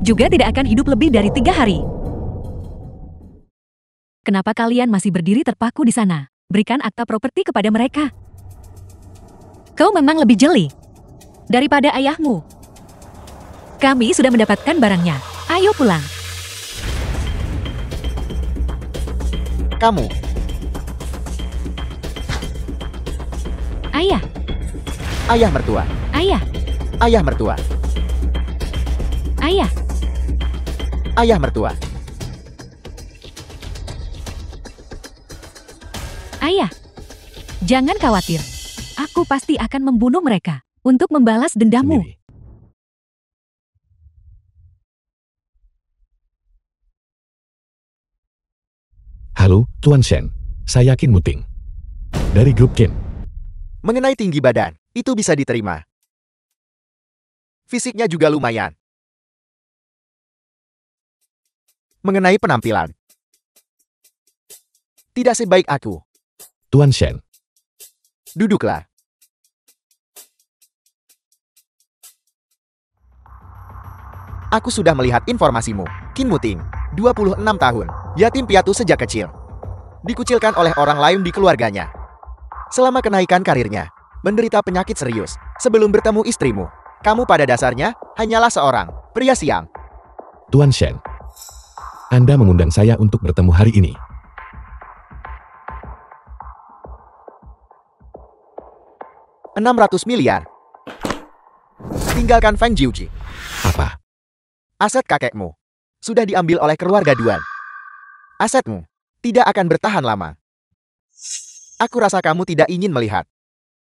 juga tidak akan hidup lebih dari 3 hari. Kenapa kalian masih berdiri terpaku di sana? Berikan akta properti kepada mereka. Kau memang lebih jeli daripada ayahmu. Kami sudah mendapatkan barangnya. Ayo pulang. Kamu. Ayah. Ayah mertua. Ayah. Ayah mertua. Ayah. Ayah mertua. Ayah. Jangan khawatir. Aku pasti akan membunuh mereka untuk membalas dendammu. Sendiri. Halo, Tuan Shen. Saya Qin Muting. Dari grup Qin. Mengenai tinggi badan, itu bisa diterima. Fisiknya juga lumayan. Mengenai penampilan, tidak sebaik aku. Tuan Shen. Duduklah. Aku sudah melihat informasimu. Qin Muting, 26 tahun, yatim piatu sejak kecil. Dikucilkan oleh orang lain di keluarganya. Selama kenaikan karirnya, menderita penyakit serius. Sebelum bertemu istrimu, kamu pada dasarnya hanyalah seorang pria siang. Tuan Shen. Anda mengundang saya untuk bertemu hari ini. 600 miliar. Tinggalkan Feng Jiuji. Apa? Aset kakekmu sudah diambil oleh keluarga Duan. Asetmu tidak akan bertahan lama. Aku rasa kamu tidak ingin melihat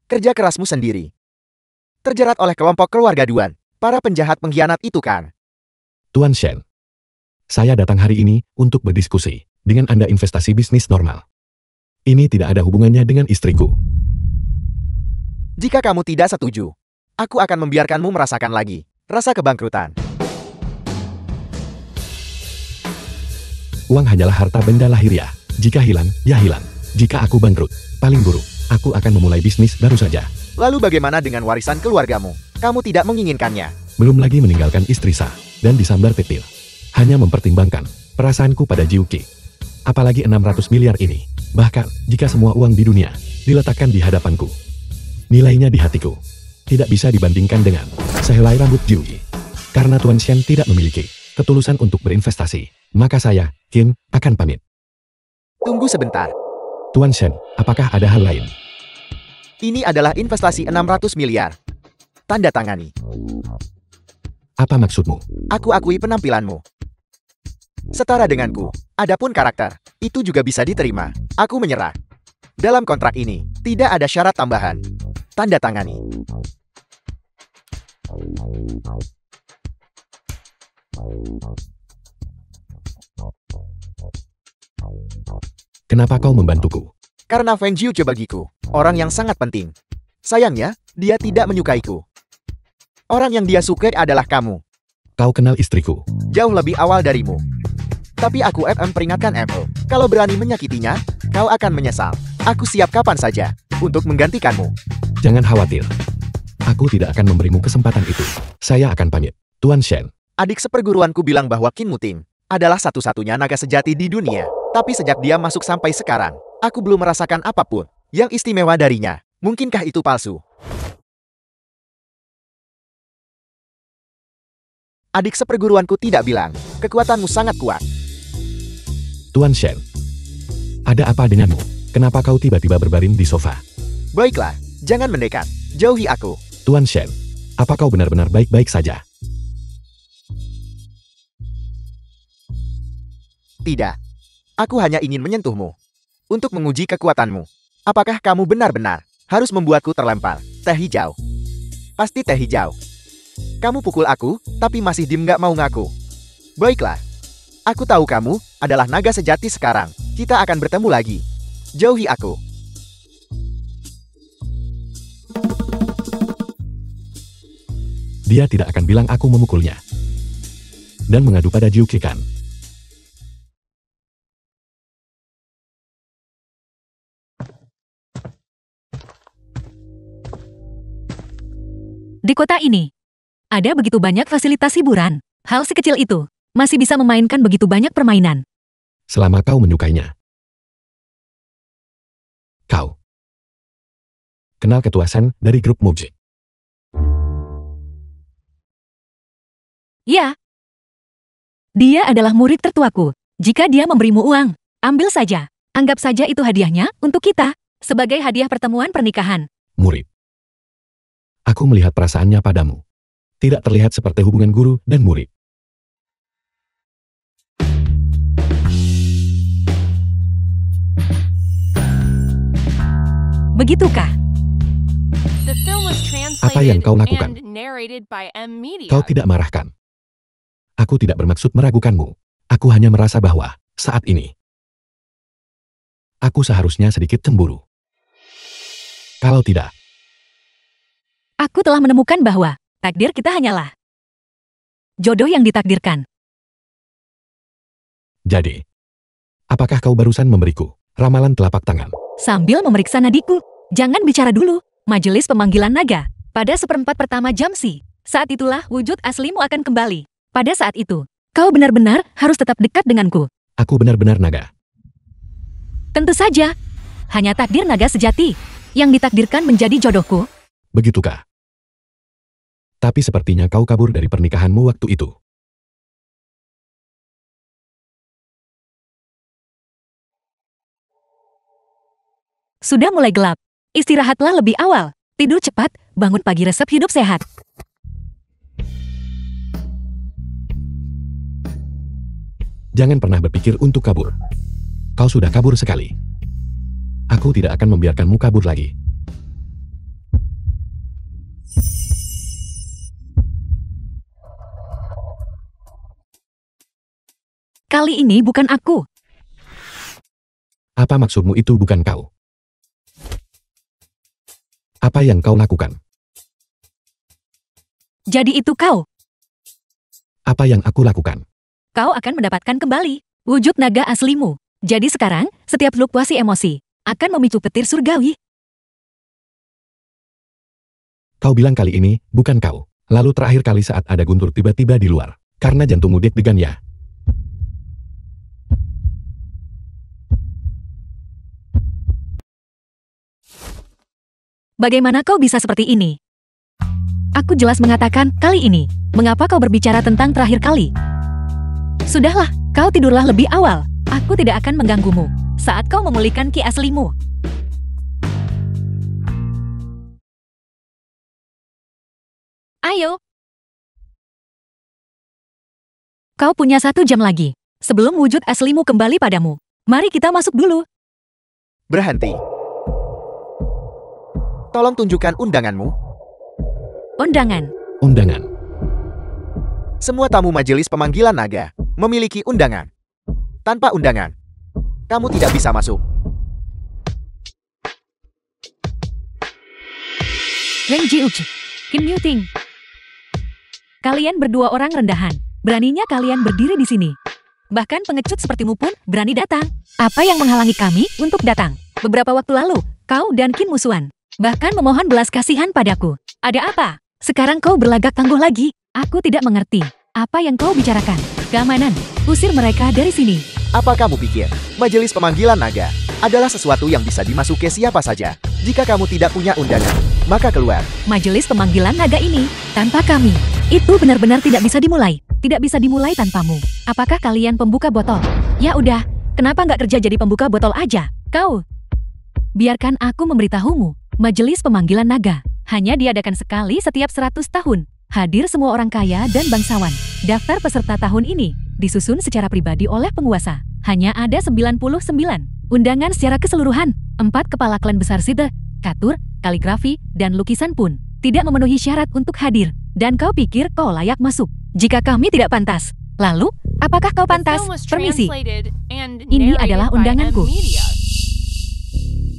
kerja kerasmu sendiri terjerat oleh kelompok keluarga Duan, para penjahat pengkhianat itu kan? Tuan Shen, saya datang hari ini untuk berdiskusi dengan Anda investasi bisnis normal. Ini tidak ada hubungannya dengan istriku. Jika kamu tidak setuju, aku akan membiarkanmu merasakan lagi rasa kebangkrutan. Uang hanyalah harta benda lahiriah. Jika hilang, ya hilang. Jika aku bangkrut, paling buruk, aku akan memulai bisnis baru saja. Lalu bagaimana dengan warisan keluargamu? Kamu tidak menginginkannya. Belum lagi meninggalkan istri sah dan disambar petir. Hanya mempertimbangkan perasaanku pada Jiuki. Apalagi 600 miliar ini. Bahkan, jika semua uang di dunia diletakkan di hadapanku, nilainya di hatiku tidak bisa dibandingkan dengan sehelai rambut Jiuki. Karena Tuan Shen tidak memiliki ketulusan untuk berinvestasi, maka saya, Kim, akan pamit. Tunggu sebentar. Tuan Shen, apakah ada hal lain? Ini adalah investasi 600 miliar. Tanda tangani. Apa maksudmu? Aku akui penampilanmu setara denganku. Adapun karakter, itu juga bisa diterima. Aku menyerah. Dalam kontrak ini, tidak ada syarat tambahan. Tanda tangani. Kenapa kau membantuku? Karena Feng Jiu bagiku orang yang sangat penting. Sayangnya, dia tidak menyukaiku. Orang yang dia sukai adalah kamu. Kau kenal istriku. Jauh lebih awal darimu. Tapi aku peringatkan Apple. Kalau berani menyakitinya, kau akan menyesal. Aku siap kapan saja untuk menggantikanmu. Jangan khawatir. Aku tidak akan memberimu kesempatan itu. Saya akan pamit. Tuan Shen. Adik seperguruanku bilang bahwa Qin Muting adalah satu-satunya naga sejati di dunia. Tapi sejak dia masuk sampai sekarang, aku belum merasakan apapun yang istimewa darinya. Mungkinkah itu palsu? Adik seperguruanku tidak bilang, kekuatanmu sangat kuat. Tuan Shen. Ada apa denganmu? Kenapa kau tiba-tiba berbaring di sofa? Baiklah, jangan mendekat. Jauhi aku. Tuan Shen. Apa kau benar-benar baik-baik saja? Tidak. Aku hanya ingin menyentuhmu. Untuk menguji kekuatanmu. Apakah kamu benar-benar harus membuatku terlempar? Teh hijau. Pasti teh hijau. Kamu pukul aku, tapi masih diem gak mau ngaku. Baiklah. Aku tahu kamu adalah naga sejati sekarang. Kita akan bertemu lagi. Jauhi aku. Dia tidak akan bilang aku memukulnya. Dan mengadu pada Jiuki kan? Di kota ini, ada begitu banyak fasilitas hiburan. Hal sekecil itu masih bisa memainkan begitu banyak permainan. Selama kau menyukainya. Kau kenal Ketua Shen dari grup Mubji. Ya. Dia adalah murid tertuaku. Jika dia memberimu uang, ambil saja. Anggap saja itu hadiahnya untuk kita, sebagai hadiah pertemuan pernikahan. Murid. Aku melihat perasaannya padamu. Tidak terlihat seperti hubungan guru dan murid. Begitukah? The film was Apa yang translated kau lakukan? and narrated by M. Media. Kau tidak marahkan. Aku tidak bermaksud meragukanmu. Aku hanya merasa bahwa, saat ini, aku seharusnya sedikit cemburu. Kalau tidak, Aku telah menemukan bahwa takdir kita hanyalah jodoh yang ditakdirkan. jadi, apakah kau barusan memberiku ramalan telapak tangan? Sambil memeriksa nadiku, jangan bicara dulu. Majelis pemanggilan naga. Pada 1/4 pertama jam Si. Saat itulah wujud aslimu akan kembali. Pada saat itu, kau benar-benar harus tetap dekat denganku. Aku benar-benar naga. Tentu saja. Hanya takdir naga sejati yang ditakdirkan menjadi jodohku. Begitukah? Tapi sepertinya kau kabur dari pernikahanmu waktu itu. Sudah mulai gelap. Istirahatlah lebih awal. Tidur cepat, bangun pagi resep hidup sehat. Jangan pernah berpikir untuk kabur. Kau sudah kabur sekali. Aku tidak akan membiarkanmu kabur lagi. Kali ini bukan aku. Apa maksudmu itu bukan kau? Apa yang kau lakukan? Jadi itu kau. Apa yang aku lakukan? Kau akan mendapatkan kembali wujud naga aslimu. Jadi sekarang, setiap fluktuasi emosi akan memicu petir surgawi. Kau bilang kali ini, bukan kau. Lalu terakhir kali saat ada guntur tiba-tiba di luar. Karena jantungmu deg-degan ya. Bagaimana kau bisa seperti ini? Aku jelas mengatakan kali ini. Mengapa kau berbicara tentang terakhir kali? Sudahlah, kau tidurlah lebih awal. Aku tidak akan mengganggumu saat kau memulihkan ki aslimu. Ayo. Kau punya 1 jam lagi sebelum wujud aslimu kembali padamu. Mari kita masuk dulu. Berhenti. Tolong tunjukkan undanganmu. Undangan. Undangan. Semua tamu majelis pemanggilan naga memiliki undangan. Tanpa undangan, kamu tidak bisa masuk. Ren Jiuchi, Kim Yuting. Kalian berdua orang rendahan. Beraninya kalian berdiri di sini. Bahkan pengecut sepertimu pun berani datang. Apa yang menghalangi kami untuk datang? Beberapa waktu lalu, kau dan Kim musuhan. Bahkan memohon belas kasihan padaku. Ada apa? Sekarang kau berlagak tangguh lagi. Aku tidak mengerti. Apa yang kau bicarakan? Keamanan. Usir mereka dari sini. Apa kamu pikir, majelis pemanggilan naga adalah sesuatu yang bisa dimasuki siapa saja? Jika kamu tidak punya undangan, maka keluar. Majelis pemanggilan naga ini, tanpa kami, itu benar-benar tidak bisa dimulai. Tidak bisa dimulai tanpamu. Apakah kalian pembuka botol? Ya udah, kenapa nggak kerja jadi pembuka botol aja? Kau. Biarkan aku memberitahumu. Majelis pemanggilan naga hanya diadakan sekali setiap 100 tahun. Hadir semua orang kaya dan bangsawan. Daftar peserta tahun ini disusun secara pribadi oleh penguasa. Hanya ada 99 undangan secara keseluruhan. 4 kepala klan besar Side, Katur, kaligrafi, dan lukisan pun tidak memenuhi syarat untuk hadir. Dan kau pikir kau layak masuk? Jika kami tidak pantas, lalu apakah kau pantas? Permisi. Ini adalah undanganku.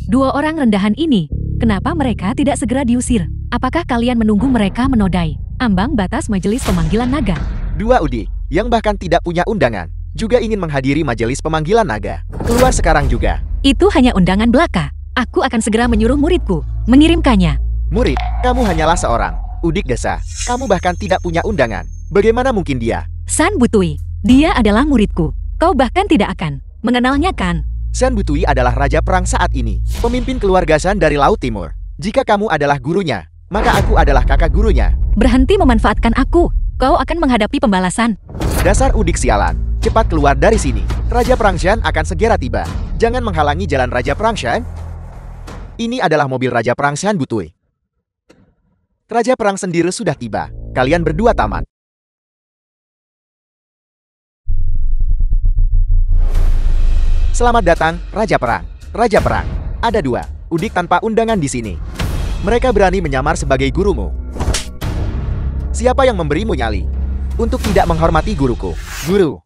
2 orang rendahan ini, kenapa mereka tidak segera diusir? Apakah kalian menunggu mereka menodai ambang batas majelis pemanggilan naga? 2 udik yang bahkan tidak punya undangan juga ingin menghadiri majelis pemanggilan naga. Keluar sekarang juga. Itu hanya undangan belaka. Aku akan segera menyuruh muridku mengirimkannya. Murid, kamu hanyalah seorang udik desa. Kamu bahkan tidak punya undangan. Bagaimana mungkin dia? San Butui, dia adalah muridku. Kau bahkan tidak akan mengenalnya kan? San Butui adalah raja perang saat ini, pemimpin keluarga San dari Laut Timur. Jika kamu adalah gurunya, maka aku adalah kakak gurunya. Berhenti memanfaatkan aku. Kau akan menghadapi pembalasan. Dasar udik sialan, cepat keluar dari sini. Raja Perang Shan akan segera tiba. Jangan menghalangi jalan Raja Perang Shan. Ini adalah mobil Raja Perang Shan Butui. Raja Perang sendiri sudah tiba. Kalian berdua tamat. Selamat datang, Raja Perang. Raja Perang, ada 2 udik tanpa undangan di sini. Mereka berani menyamar sebagai gurumu. Siapa yang memberimu nyali untuk tidak menghormati guruku? Guru.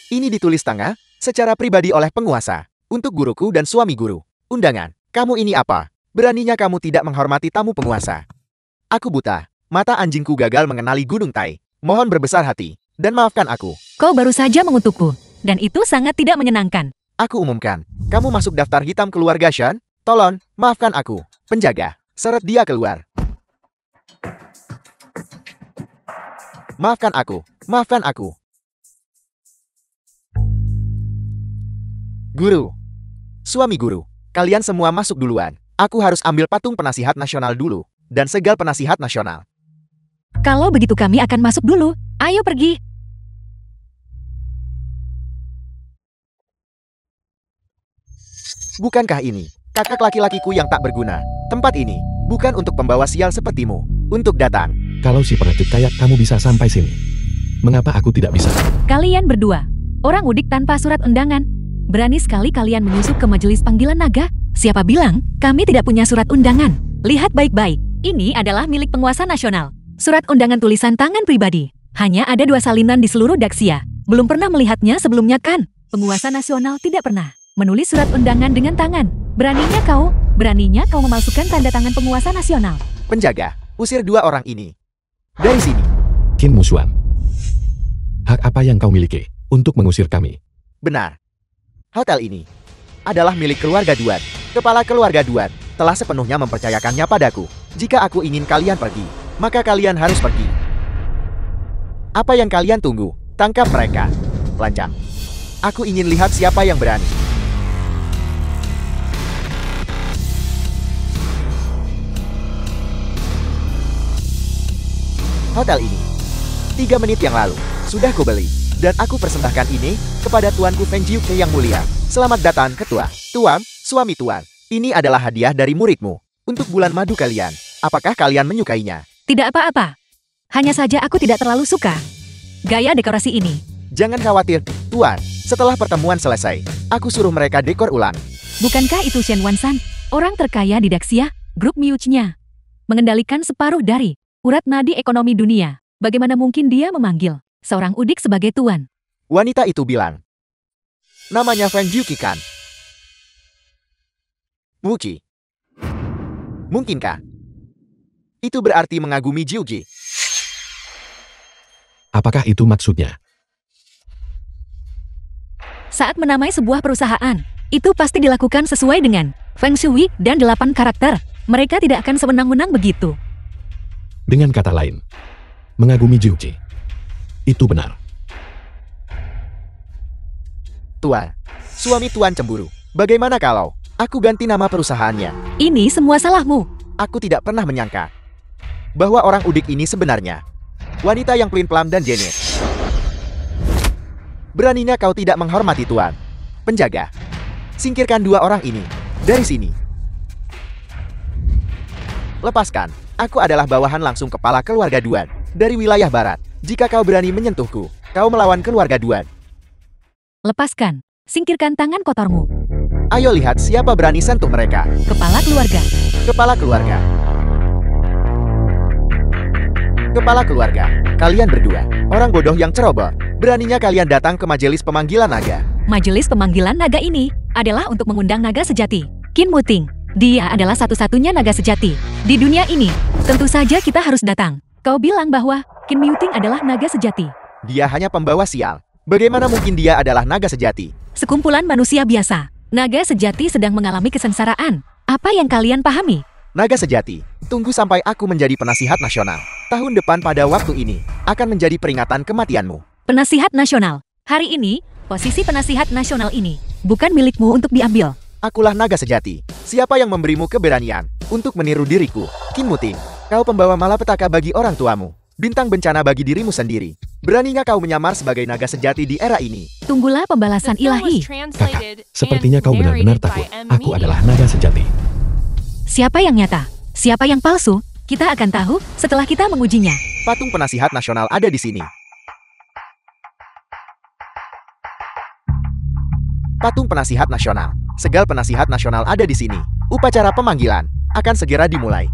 Ini ditulis tangan secara pribadi oleh penguasa untuk guruku dan suami guru. Undangan. Kamu ini apa? Beraninya kamu tidak menghormati tamu penguasa. Aku buta. Mata anjingku gagal mengenali Gunung Tai. Mohon berbesar hati dan maafkan aku. Kau baru saja mengutukku, dan itu sangat tidak menyenangkan. Aku umumkan, kamu masuk daftar hitam keluarga Shan. Tolong, maafkan aku. Penjaga, seret dia keluar. Maafkan aku, maafkan aku. Guru, suami guru, kalian semua masuk duluan. Aku harus ambil patung penasihat nasional dulu, dan segal penasihat nasional. Kalau begitu kami akan masuk dulu. Ayo pergi. Bukankah ini kakak laki-lakiku yang tak berguna? Tempat ini bukan untuk pembawa sial sepertimu. Untuk datang. Kalau si pengecut kayak kamu bisa sampai sini, mengapa aku tidak bisa? Kalian berdua, orang udik tanpa surat undangan. Berani sekali kalian menyusup ke majelis panggilan naga? Siapa bilang kami tidak punya surat undangan? Lihat baik-baik, ini adalah milik penguasa nasional. Surat undangan tulisan tangan pribadi. Hanya ada 2 salinan di seluruh Daxia. Belum pernah melihatnya sebelumnya kan? Penguasa nasional tidak pernah menulis surat undangan dengan tangan. Beraninya kau memalsukan tanda tangan penguasa nasional. Penjaga, usir 2 orang ini dari sini. Qin Musuan, hak apa yang kau miliki untuk mengusir kami? Benar. Hotel ini adalah milik keluarga Duan. Kepala keluarga Duan telah sepenuhnya mempercayakannya padaku. Jika aku ingin kalian pergi, maka kalian harus pergi. Apa yang kalian tunggu? Tangkap mereka. Lancang. Aku ingin lihat siapa yang berani. Hotel ini 3 menit yang lalu sudah kubeli, dan aku persembahkan ini kepada tuanku Feng Jiuke yang mulia. Selamat datang ketua. Tuan, suami tuan. Ini adalah hadiah dari muridmu untuk bulan madu kalian. Apakah kalian menyukainya? Tidak apa-apa. Hanya saja aku tidak terlalu suka gaya dekorasi ini. Jangan khawatir, tuan. Setelah pertemuan selesai, aku suruh mereka dekor ulang. Bukankah itu Shen Wansan, orang terkaya di Daxia, grup Miuch-nya, mengendalikan separuh dari urat nadi ekonomi dunia? Bagaimana mungkin dia memanggil seorang udik sebagai tuan? Wanita itu bilang, namanya Feng Jiuki kan? Wuci. Mungkinkah itu berarti mengagumi Jiuji? Apakah itu maksudnya? Saat menamai sebuah perusahaan, itu pasti dilakukan sesuai dengan Feng Shui dan 8 karakter. Mereka tidak akan sewenang-wenang begitu. Dengan kata lain, mengagumi Jiuji. Itu benar. Tuan, suami tuan cemburu. Bagaimana kalau aku ganti nama perusahaannya? Ini semua salahmu. Aku tidak pernah menyangka bahwa orang udik ini sebenarnya wanita yang pelin-pelan dan jenius. Beraninya kau tidak menghormati tuan. Penjaga, singkirkan 2 orang ini dari sini. Lepaskan. Aku adalah bawahan langsung kepala keluarga Duan dari wilayah barat. Jika kau berani menyentuhku, kau melawan keluarga Duan. Lepaskan. Singkirkan tangan kotormu. Ayo lihat siapa berani sentuh mereka. Kepala keluarga. Kepala keluarga. Kepala keluarga. Kalian berdua, orang bodoh yang ceroboh. Beraninya kalian datang ke majelis pemanggilan naga. Majelis pemanggilan naga ini adalah untuk mengundang naga sejati, Qin Muting. Dia adalah satu-satunya naga sejati di dunia ini. Tentu saja kita harus datang. Kau bilang bahwa Qin Muting adalah naga sejati. Dia hanya pembawa sial. Bagaimana mungkin dia adalah naga sejati? Sekumpulan manusia biasa. Naga sejati sedang mengalami kesengsaraan. Apa yang kalian pahami? Naga sejati, tunggu sampai aku menjadi penasihat nasional. Tahun depan pada waktu ini akan menjadi peringatan kematianmu. Penasihat nasional. Hari ini, posisi penasihat nasional ini bukan milikmu untuk diambil. Akulah naga sejati. Siapa yang memberimu keberanian untuk meniru diriku? Qin Muting, kau pembawa malapetaka bagi orang tuamu. Bintang bencana bagi dirimu sendiri. Beraninya kau menyamar sebagai naga sejati di era ini? Tunggulah pembalasan ilahi. Kakak, sepertinya kau benar-benar takut. Aku adalah naga sejati. Siapa yang nyata? Siapa yang palsu? Kita akan tahu setelah kita mengujinya. Patung penasihat nasional ada di sini. Patung penasihat nasional. Segal penasihat nasional ada di sini. Upacara pemanggilan akan segera dimulai.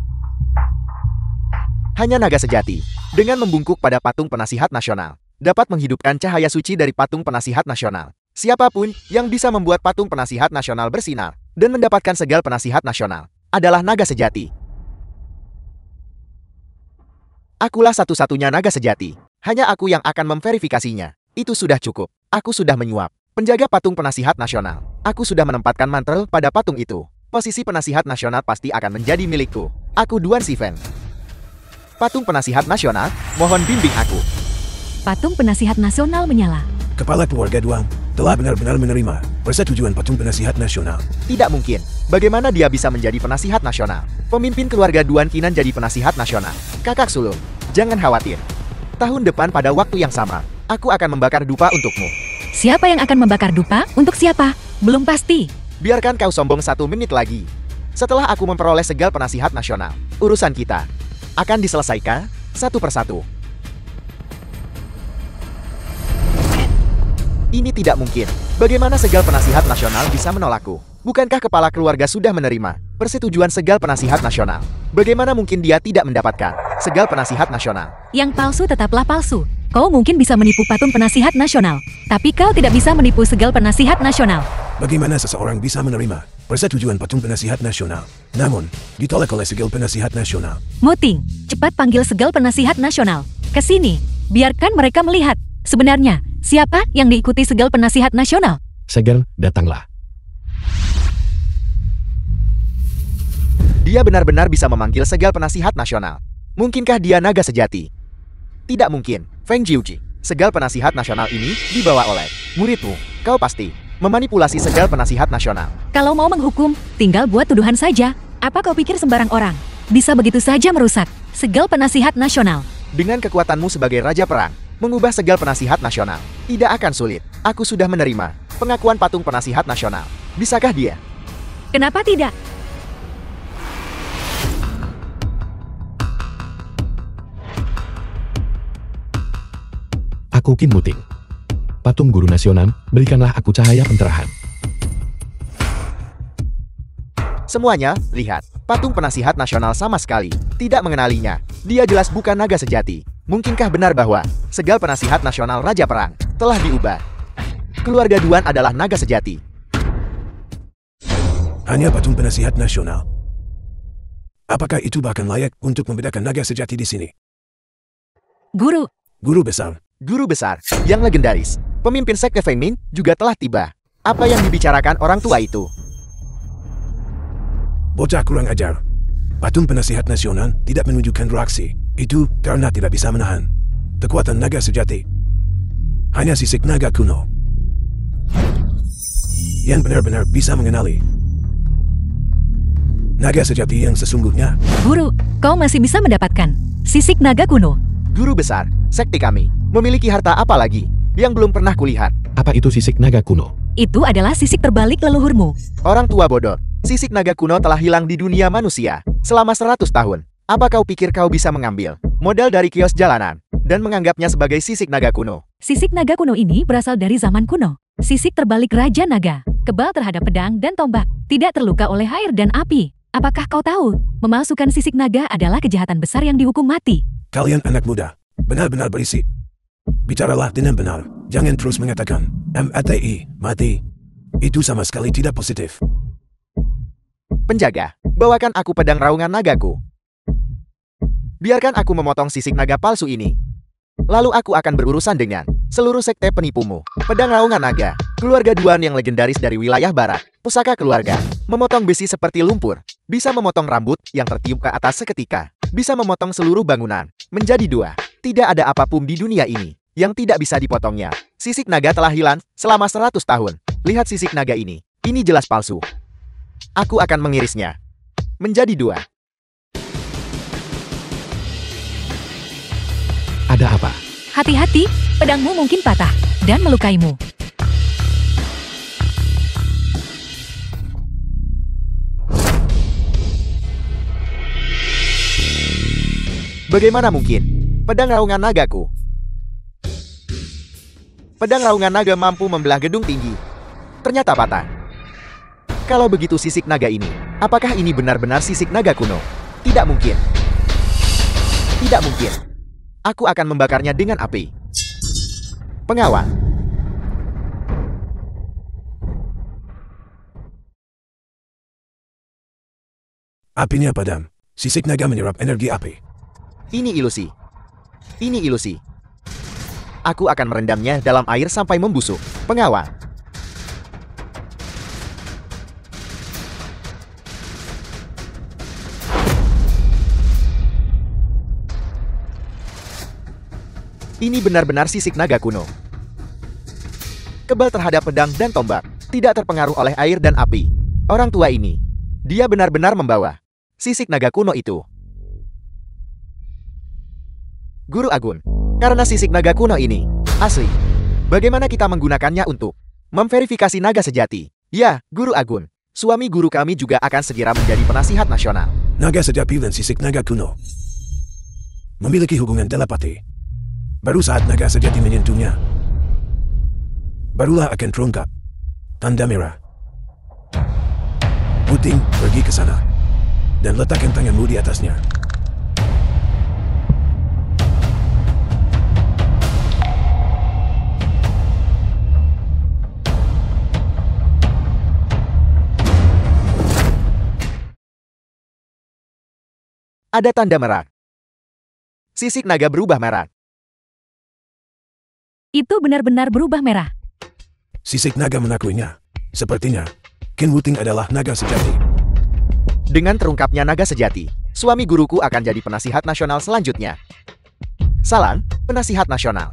Hanya naga sejati, dengan membungkuk pada patung penasihat nasional, dapat menghidupkan cahaya suci dari patung penasihat nasional. Siapapun yang bisa membuat patung penasihat nasional bersinar dan mendapatkan segal penasihat nasional adalah naga sejati. Akulah satu-satunya naga sejati. Hanya aku yang akan memverifikasinya. Itu sudah cukup. Aku sudah menyuap. Penjaga patung penasihat nasional. Aku sudah menempatkan mantel pada patung itu. Posisi penasihat nasional pasti akan menjadi milikku. Aku Duan Sifen. Patung penasihat nasional, mohon bimbing aku. Patung penasihat nasional menyala. Kepala keluarga Duan telah benar-benar menerima persetujuan patung penasihat nasional. Tidak mungkin. Bagaimana dia bisa menjadi penasihat nasional? Pemimpin keluarga Duan Qinan jadi penasihat nasional. Kakak sulung, jangan khawatir. Tahun depan pada waktu yang sama, aku akan membakar dupa untukmu. Siapa yang akan membakar dupa? Untuk siapa? Belum pasti. Biarkan kau sombong 1 menit lagi. Setelah aku memperoleh Segal Penasihat Nasional, urusan kita akan diselesaikan satu persatu. Ini tidak mungkin. Bagaimana Segal Penasihat Nasional bisa menolakku? Bukankah kepala keluarga sudah menerima persetujuan Segal Penasihat Nasional? Bagaimana mungkin dia tidak mendapatkan Segal Penasihat Nasional? Yang palsu tetaplah palsu. Kau mungkin bisa menipu patung penasihat nasional, tapi kau tidak bisa menipu Segal Penasihat Nasional. Bagaimana seseorang bisa menerima persetujuan patung penasihat nasional, namun ditolak oleh Segal Penasihat Nasional? Muting, cepat panggil Segal Penasihat Nasional. Ke sini, biarkan mereka melihat. Sebenarnya, siapa yang diikuti Segal Penasihat Nasional? Segal, datanglah. Dia benar-benar bisa memanggil Segal Penasihat Nasional. Mungkinkah dia naga sejati? Tidak mungkin. Feng Jiuji, Segal Penasihat Nasional ini dibawa oleh muridmu. Kau pasti memanipulasi Segal Penasihat Nasional. Kalau mau menghukum, tinggal buat tuduhan saja. Apa kau pikir sembarang orang bisa begitu saja merusak Segal Penasihat Nasional? Dengan kekuatanmu sebagai Raja Perang, mengubah Segal Penasihat Nasional tidak akan sulit. Aku sudah menerima pengakuan patung penasihat nasional. Bisakah dia? Kenapa tidak? Aku Qin Muting. Patung Guru Nasional, berikanlah aku cahaya pencerahan. Semuanya, lihat. Patung penasihat nasional sama sekali tidak mengenalinya. Dia jelas bukan naga sejati. Mungkinkah benar bahwa Segal Penasihat Nasional Raja Perang telah diubah? Keluarga Duan adalah naga sejati. Hanya patung penasihat nasional. Apakah itu bahkan layak untuk membedakan naga sejati di sini? Guru, Guru besar. Guru besar yang legendaris, pemimpin sekte Feng Min juga telah tiba. Apa yang dibicarakan orang tua itu? Bocah kurang ajar. Patung penasihat nasional tidak menunjukkan reaksi. Itu karena tidak bisa menahan kekuatan naga sejati. Hanya sisik naga kuno yang benar-benar bisa mengenali naga sejati yang sesungguhnya. Guru, kau masih bisa mendapatkan sisik naga kuno. Guru besar, sekte kami memiliki harta apa lagi yang belum pernah kulihat? Apa itu sisik naga kuno? Itu adalah sisik terbalik leluhurmu. Orang tua bodoh, sisik naga kuno telah hilang di dunia manusia selama 100 tahun. Apa kau pikir kau bisa mengambil modal dari kios jalanan dan menganggapnya sebagai sisik naga kuno? Sisik naga kuno ini berasal dari zaman kuno. Sisik terbalik Raja Naga, kebal terhadap pedang dan tombak, tidak terluka oleh air dan api. Apakah kau tahu, memalsukan sisik naga adalah kejahatan besar yang dihukum mati? Kalian anak muda, benar-benar berisik. Bicaralah dengan benar. Jangan terus mengatakan MATI, mati. Itu sama sekali tidak positif. Penjaga, bawakan aku pedang raungan nagaku. Biarkan aku memotong sisik naga palsu ini. Lalu aku akan berurusan dengan seluruh sekte penipumu. Pedang raungan naga, keluarga Duan yang legendaris dari wilayah barat. Pusaka keluarga, memotong besi seperti lumpur. Bisa memotong rambut yang tertiup ke atas seketika. Bisa memotong seluruh bangunan menjadi 2. Tidak ada apapun di dunia ini yang tidak bisa dipotongnya. Sisik naga telah hilang selama 100 tahun. Lihat sisik naga ini jelas palsu. Aku akan mengirisnya menjadi 2. Ada apa? Hati-hati, pedangmu mungkin patah dan melukaimu. Bagaimana mungkin? Pedang raungan nagaku. Pedang raungan naga mampu membelah gedung tinggi. Ternyata patah. Kalau begitu sisik naga ini, apakah ini benar-benar sisik naga kuno? Tidak mungkin. Tidak mungkin. Aku akan membakarnya dengan api. Pengawal. Apinya padam. Sisik naga menyerap energi api. Ini ilusi. Ini ilusi. Aku akan merendamnya dalam air sampai membusuk. Pengawal. Ini benar-benar sisik naga kuno. Kebal terhadap pedang dan tombak, tidak terpengaruh oleh air dan api. Orang tua ini, dia benar-benar membawa sisik naga kuno itu. Guru Agun, karena sisik naga kuno ini asli, bagaimana kita menggunakannya untuk memverifikasi naga sejati? Ya, Guru Agun. Suami guru kami juga akan segera menjadi penasihat nasional. Naga sejati dan sisik naga kuno memiliki hubungan telepati. Baru saat naga sejati menyentuhnya, barulah akan terungkap tanda merah. Puting, pergi ke sana dan letakkan tanganmu di atasnya. Ada tanda merah. Sisik naga berubah merah. Itu benar-benar berubah merah. Sisik naga mengakuinya. Sepertinya, Kin Wuting adalah naga sejati. Dengan terungkapnya naga sejati, suami guruku akan jadi penasihat nasional selanjutnya. Salam, penasihat nasional.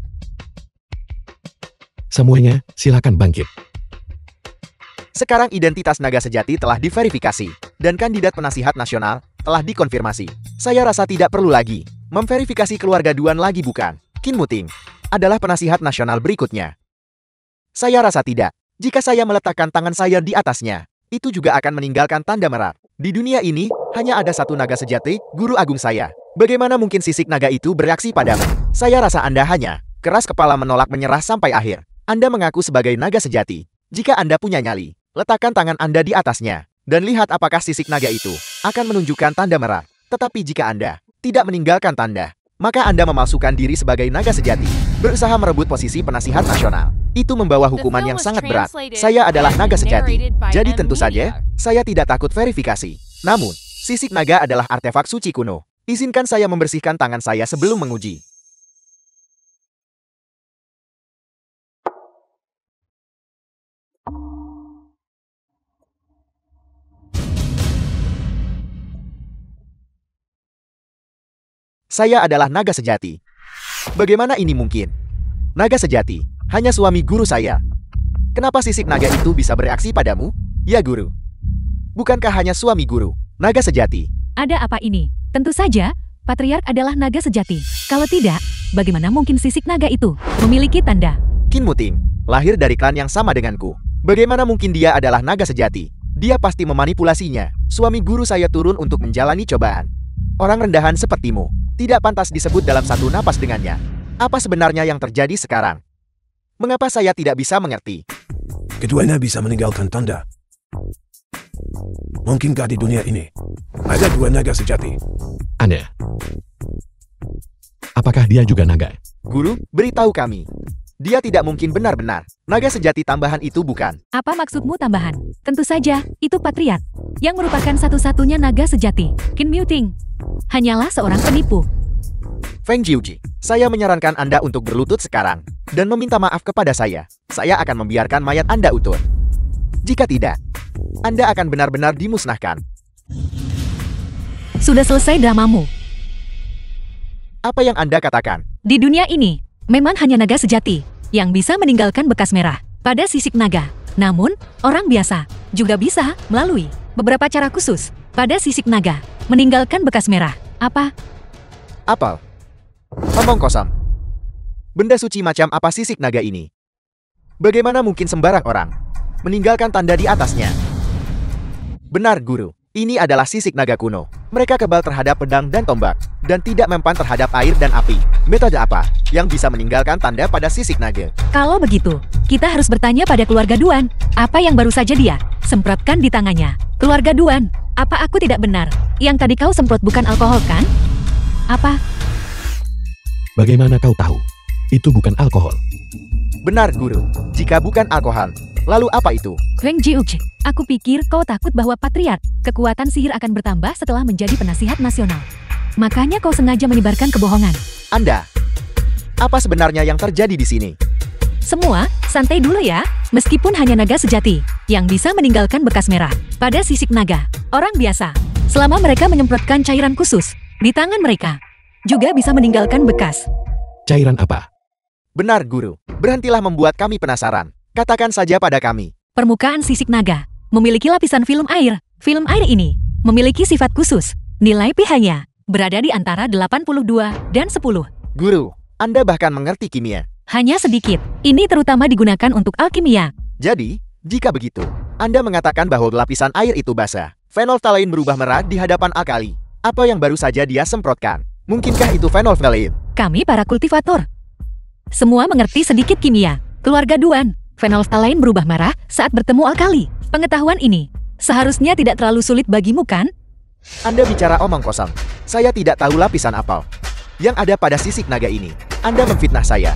Semuanya, silakan bangkit. Sekarang identitas naga sejati telah diverifikasi, dan kandidat penasihat nasional telah dikonfirmasi. Saya rasa tidak perlu lagi memverifikasi keluarga Duan lagi, bukan? Kin Wuting adalah penasihat nasional berikutnya. Saya rasa tidak. Jika saya meletakkan tangan saya di atasnya, itu juga akan meninggalkan tanda merah. Di dunia ini, hanya ada satu naga sejati, Guru Agung saya. Bagaimana mungkin sisik naga itu bereaksi padamu? Saya rasa Anda hanya keras kepala menolak menyerah sampai akhir. Anda mengaku sebagai naga sejati. Jika Anda punya nyali, letakkan tangan Anda di atasnya, dan lihat apakah sisik naga itu akan menunjukkan tanda merah. Tetapi jika Anda tidak meninggalkan tanda, maka Anda memalsukan diri sebagai naga sejati, berusaha merebut posisi penasihat nasional. Itu membawa hukuman yang sangat berat. Saya adalah naga sejati, jadi tentu saja, saya tidak takut verifikasi. Namun, sisik naga adalah artefak suci kuno. Izinkan saya membersihkan tangan saya sebelum menguji. Saya adalah naga sejati. Bagaimana ini mungkin? Naga sejati, hanya suami guru saya. Kenapa sisik naga itu bisa bereaksi padamu? Ya guru. Bukankah hanya suami guru, naga sejati? Ada apa ini? Tentu saja, Patriark adalah naga sejati. Kalau tidak, bagaimana mungkin sisik naga itu memiliki tanda? Kin Wuting, lahir dari klan yang sama denganku. Bagaimana mungkin dia adalah naga sejati? Dia pasti memanipulasinya. Suami guru saya turun untuk menjalani cobaan. Orang rendahan sepertimu tidak pantas disebut dalam satu napas dengannya. Apa sebenarnya yang terjadi sekarang? Mengapa saya tidak bisa mengerti? Keduanya bisa meninggalkan tanda. Mungkinkah di dunia ini ada dua naga sejati? Aneh. Apakah dia juga naga? Guru, beritahu kami. Dia tidak mungkin benar-benar naga sejati tambahan itu, bukan? Apa maksudmu tambahan? Tentu saja, itu Patriark, yang merupakan satu-satunya naga sejati. Kin Wuting hanyalah seorang penipu. Feng Jiuji, saya menyarankan Anda untuk berlutut sekarang dan meminta maaf kepada saya. Saya akan membiarkan mayat Anda utuh. Jika tidak, Anda akan benar-benar dimusnahkan. Sudah selesai dramamu. Apa yang Anda katakan? Di dunia ini, memang hanya naga sejati yang bisa meninggalkan bekas merah pada sisik naga. Namun, orang biasa juga bisa melalui beberapa cara khusus pada sisik naga meninggalkan bekas merah. Apa? Apel. Omong kosong. Benda suci macam apa sisik naga ini? Bagaimana mungkin sembarang orang meninggalkan tanda di atasnya? Benar, Guru. Ini adalah sisik naga kuno. Mereka kebal terhadap pedang dan tombak, dan tidak mempan terhadap air dan api. Metode apa yang bisa meninggalkan tanda pada sisik naga? Kalau begitu, kita harus bertanya pada keluarga Duan. Apa yang baru saja dia semprotkan di tangannya? Keluarga Duan, apa aku tidak benar? Yang tadi kau semprot bukan alkohol, kan? Apa? Bagaimana kau tahu? Itu bukan alkohol. Benar, Guru. Jika bukan alkohol, lalu apa itu? Feng Jiuji, aku pikir kau takut bahwa Patriark, kekuatan sihir akan bertambah setelah menjadi penasihat nasional. Makanya kau sengaja menyebarkan kebohongan. Anda, apa sebenarnya yang terjadi di sini? Semua, santai dulu ya. Meskipun hanya naga sejati yang bisa meninggalkan bekas merah pada sisik naga, orang biasa, selama mereka menyemprotkan cairan khusus di tangan mereka, juga bisa meninggalkan bekas. Cairan apa? Benar, Guru. Berhentilah membuat kami penasaran. Katakan saja pada kami. Permukaan sisik naga memiliki lapisan film air. Film air ini memiliki sifat khusus. Nilai pH-nya berada di antara 82 dan 10. Guru, Anda bahkan mengerti kimia. Hanya sedikit. Ini terutama digunakan untuk alkimia. Jadi, jika begitu, Anda mengatakan bahwa lapisan air itu basah. Phenolphthalein berubah merah di hadapan Alkali. Apa yang baru saja dia semprotkan? Mungkinkah itu phenolphthalein? Kami para kultivator. Semua mengerti sedikit kimia. Keluarga Duan, phenolphthalein berubah merah saat bertemu alkali. Pengetahuan ini seharusnya tidak terlalu sulit bagimu, kan? Anda bicara omong kosong. Saya tidak tahu lapisan apa yang ada pada sisik naga ini. Anda memfitnah saya.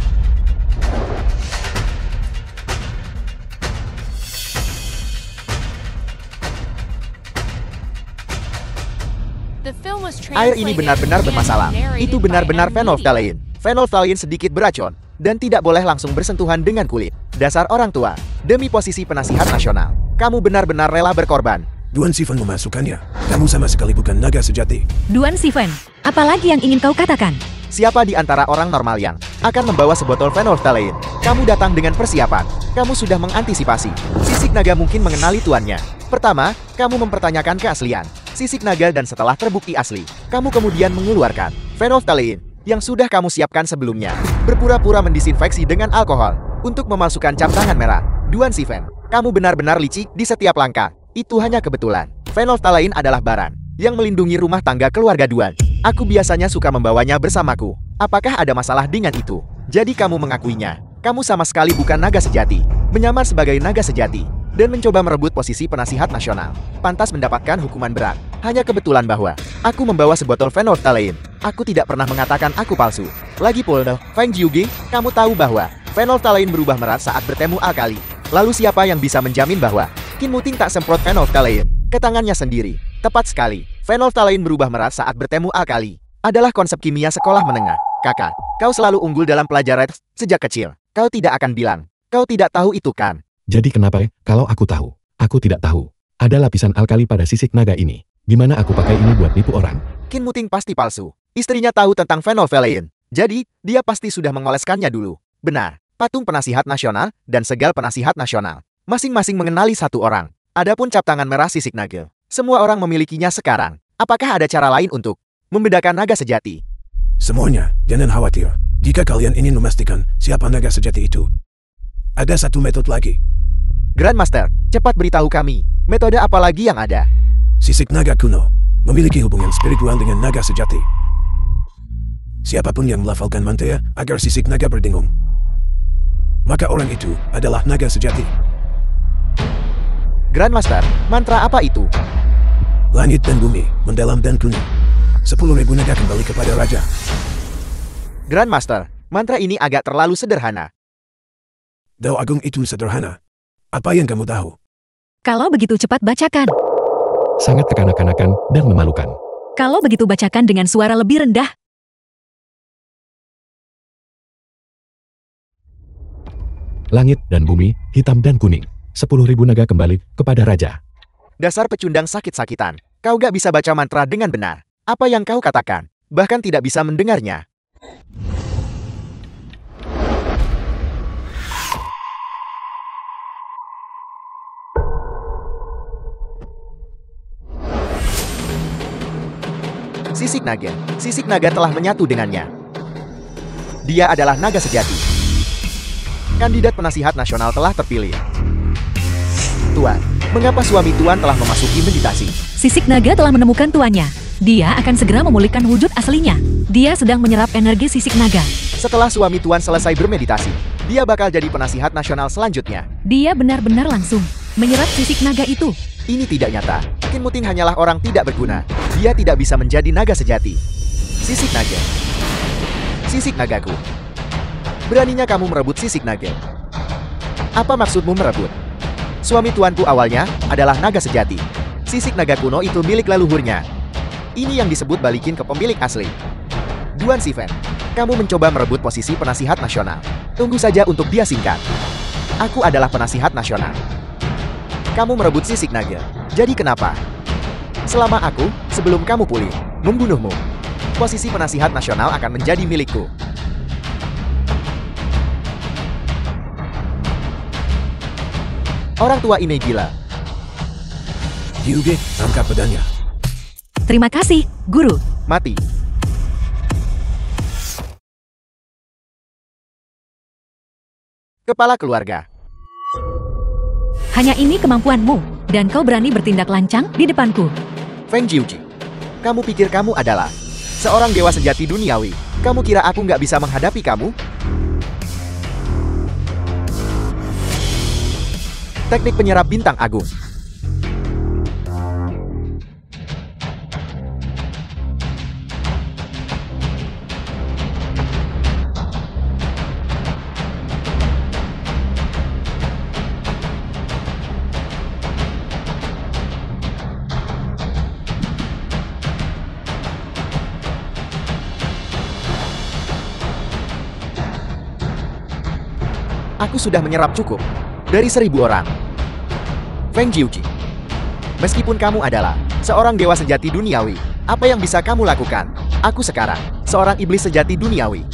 The film was Air ini translated benar-benar and bermasalah. narrated Itu by benar-benar M. phenolphthalein. Phenolphthalein sedikit beracun dan tidak boleh langsung bersentuhan dengan kulit. Dasar orang tua, demi posisi penasihat nasional, kamu benar-benar rela berkorban. Duan Sivan memasukkannya. Kamu sama sekali bukan naga sejati. Duan Sivan, apalagi yang ingin kau katakan? Siapa di antara orang normal yang akan membawa sebotol phenolphthalein? Kamu datang dengan persiapan. Kamu sudah mengantisipasi. Sisik naga mungkin mengenali tuannya. Pertama, kamu mempertanyakan keaslian sisik naga dan setelah terbukti asli, kamu kemudian mengeluarkan phenolphthalein yang sudah kamu siapkan sebelumnya. Berpura-pura mendisinfeksi dengan alkohol untuk memasukkan cap tangan merah. Duan Sivan, kamu benar-benar licik di setiap langkah. Itu hanya kebetulan. Phenolphthalein adalah barang yang melindungi rumah tangga keluarga Duan. Aku biasanya suka membawanya bersamaku. Apakah ada masalah dengan itu? Jadi kamu mengakuinya. Kamu sama sekali bukan naga sejati. Menyamar sebagai naga sejati dan mencoba merebut posisi penasihat nasional. Pantas mendapatkan hukuman berat. Hanya kebetulan bahwa aku membawa sebotol phenolphthalein. Aku tidak pernah mengatakan aku palsu. Lagi pula, Feng Jiuge, kamu tahu bahwa phenolphthalein berubah merah saat bertemu alkali. Lalu siapa yang bisa menjamin bahwa Qin Muting tak semprot phenolphthalein ke tangannya sendiri? Tepat sekali. Phenolphthalein berubah merah saat bertemu alkali adalah konsep kimia sekolah menengah. Kakak, kau selalu unggul dalam pelajaran sejak kecil. Kau tidak akan bilang kau tidak tahu itu, kan? Jadi kenapa kalau aku tahu? Aku tidak tahu. Ada lapisan alkali pada sisik naga ini. Gimana aku pakai ini buat nipu orang? Qin Muting pasti palsu. Istrinya tahu tentang phenolphthalein. Jadi, dia pasti sudah mengoleskannya dulu. Benar, patung penasihat nasional dan segal penasihat nasional masing-masing mengenali satu orang. Adapun cap tangan merah sisik naga, semua orang memilikinya sekarang. Apakah ada cara lain untuk membedakan naga sejati? Semuanya, jangan khawatir. Jika kalian ingin memastikan siapa naga sejati itu, ada satu metode lagi. Grandmaster, cepat beritahu kami, metode apa lagi yang ada? Sisik naga kuno memiliki hubungan spiritual dengan naga sejati. Siapapun yang melafalkan mantra agar sisik naga berdengung, maka orang itu adalah naga sejati. Grandmaster, mantra apa itu? Langit dan bumi, mendalam dan kuning. 10.000 naga kembali kepada raja. Grandmaster, mantra ini agak terlalu sederhana. Dao Agung itu sederhana. Apa yang kamu tahu? Kalau begitu cepat bacakan. Sangat kekanak-kanakan dan memalukan. Kalau begitu bacakan dengan suara lebih rendah. Langit dan bumi, hitam dan kuning. 10.000 naga kembali kepada raja. Dasar pecundang sakit-sakitan. Kau gak bisa baca mantra dengan benar. Apa yang kau katakan? Bahkan tidak bisa mendengarnya. Sisik naga. Sisik naga telah menyatu dengannya. Dia adalah naga sejati. Kandidat penasihat nasional telah terpilih. Tuan, mengapa suami Tuan telah memasuki meditasi? Sisik naga telah menemukan tuannya. Dia akan segera memulihkan wujud aslinya. Dia sedang menyerap energi sisik naga. Setelah suami Tuan selesai bermeditasi, dia bakal jadi penasihat nasional selanjutnya. Dia benar-benar langsung menyerap sisik naga itu. Ini tidak nyata. Qin Muting hanyalah orang tidak berguna. Dia tidak bisa menjadi naga sejati. Sisik naga. Sisik nagaku. Beraninya kamu merebut sisik naga. Apa maksudmu merebut? Suami tuanku awalnya adalah naga sejati. Sisik naga kuno itu milik leluhurnya. Ini yang disebut balikin ke pemilik asli. Duan Sivan, kamu mencoba merebut posisi penasihat nasional. Tunggu saja untuk dia singkat. Aku adalah penasihat nasional. Kamu merebut sisik naga. Jadi kenapa? Selama aku, sebelum kamu pulih, membunuhmu. Posisi penasihat nasional akan menjadi milikku. Orang tua ini gila. Jiuge, angkat pedangnya. Terima kasih, Guru. Mati. Kepala keluarga. Hanya ini kemampuanmu, dan kau berani bertindak lancang di depanku. Feng Jiuji, kamu pikir kamu adalah seorang dewa sejati duniawi? Kamu kira aku nggak bisa menghadapi kamu? Teknik penyerap bintang agung. Aku sudah menyerap cukup dari 1000 orang. Feng Jiuji, meskipun kamu adalah seorang dewa sejati duniawi, apa yang bisa kamu lakukan? Aku sekarang seorang iblis sejati duniawi.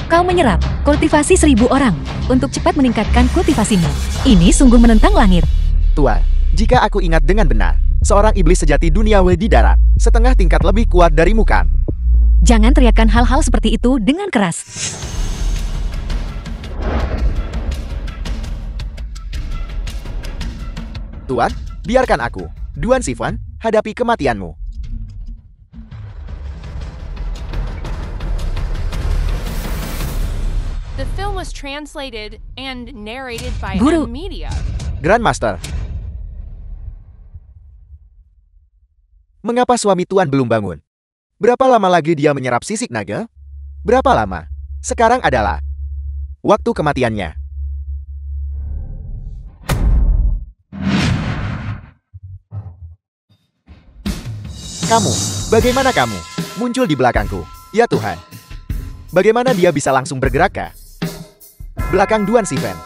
Kau menyerap kultivasi 1000 orang untuk cepat meningkatkan kultivasimu. Ini sungguh menentang langit. Tuan, jika aku ingat dengan benar, seorang iblis sejati duniawi di darat, setengah tingkat lebih kuat darimu kan? Jangan teriakkan hal-hal seperti itu dengan keras. Tuan, biarkan aku, Duan Sivan, hadapi kematianmu. The film was translated and narrated by Guru. Media. Grandmaster. Mengapa suami Tuan belum bangun? Berapa lama lagi dia menyerap sisik naga? Berapa lama? Sekarang adalah waktu kematiannya. Kamu, bagaimana kamu? Muncul di belakangku. Ya Tuhan. Bagaimana dia bisa langsung bergerak ke belakang Duan Sivan?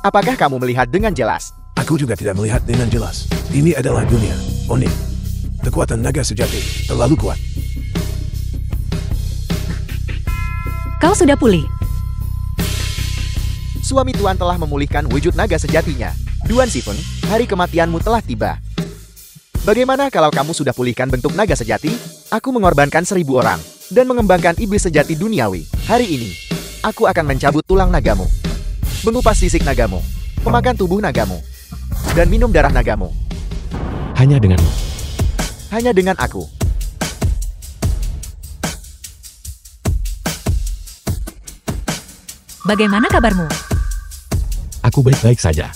Apakah kamu melihat dengan jelas? Aku juga tidak melihat dengan jelas. Ini adalah dunia. Oni. Kekuatan naga sejati terlalu kuat. Kau sudah pulih. Suami Tuan telah memulihkan wujud naga sejatinya. Duan Sivan, hari kematianmu telah tiba. Bagaimana kalau kamu sudah pulihkan bentuk naga sejati? Aku mengorbankan 1000 orang dan mengembangkan iblis sejati duniawi. Hari ini, aku akan mencabut tulang nagamu, mengupas sisik nagamu, memakan tubuh nagamu, dan minum darah nagamu. Hanya denganmu. Hanya dengan aku. Bagaimana kabarmu? Aku baik-baik saja.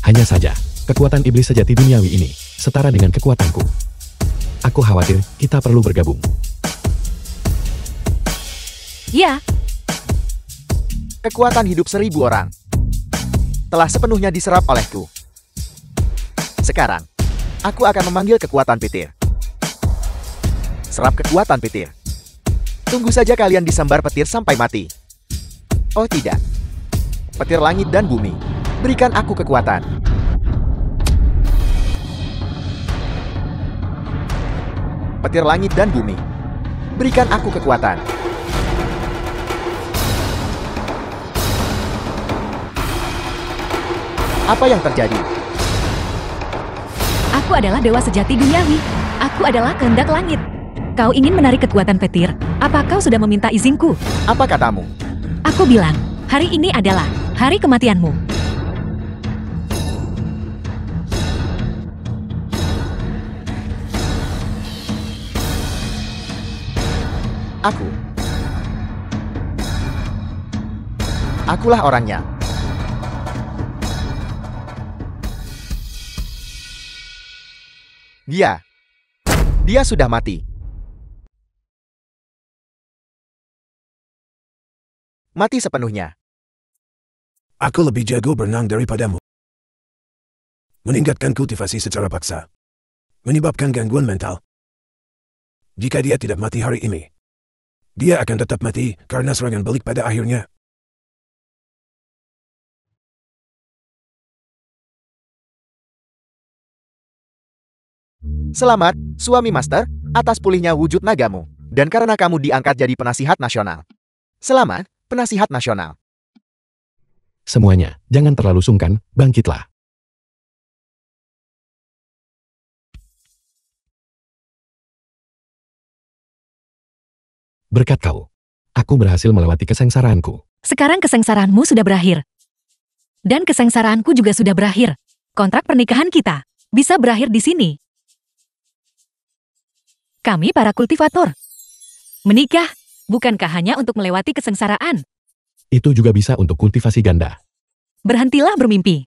Hanya saja, kekuatan iblis sejati duniawi ini setara dengan kekuatanku. Aku khawatir kita perlu bergabung. Ya, Kekuatan hidup 1000 orang telah sepenuhnya diserap olehku. Sekarang, aku akan memanggil kekuatan petir. Serap kekuatan petir. Tunggu saja kalian disambar petir sampai mati. Oh tidak. Petir langit dan bumi, berikan aku kekuatan. Petir langit dan bumi, berikan aku kekuatan. Apa yang terjadi? aku adalah dewa sejati duniawi. Aku adalah kehendak langit. Kau ingin menarik kekuatan petir? Apa kau sudah meminta izinku? Apa katamu? Aku bilang, hari ini adalah hari kematianmu. Akulah orangnya. Dia sudah mati. Mati sepenuhnya. Aku lebih jago berenang daripadamu. Meningkatkan kultivasi secara paksa. Menyebabkan gangguan mental. Jika dia tidak mati hari ini, dia akan tetap mati karena serangan balik pada akhirnya. Selamat, suami master, atas pulihnya wujud nagamu. Dan karena kamu diangkat jadi penasihat nasional. Selamat, penasihat nasional. Semuanya, jangan terlalu sungkan, bangkitlah. Berkat kau, aku berhasil melewati kesengsaraanku. Sekarang kesengsaraanmu sudah berakhir. Dan kesengsaraanku juga sudah berakhir. Kontrak pernikahan kita bisa berakhir di sini. Kami para kultivator. Menikah, bukankah hanya untuk melewati kesengsaraan? Itu juga bisa untuk kultivasi ganda. Berhentilah bermimpi.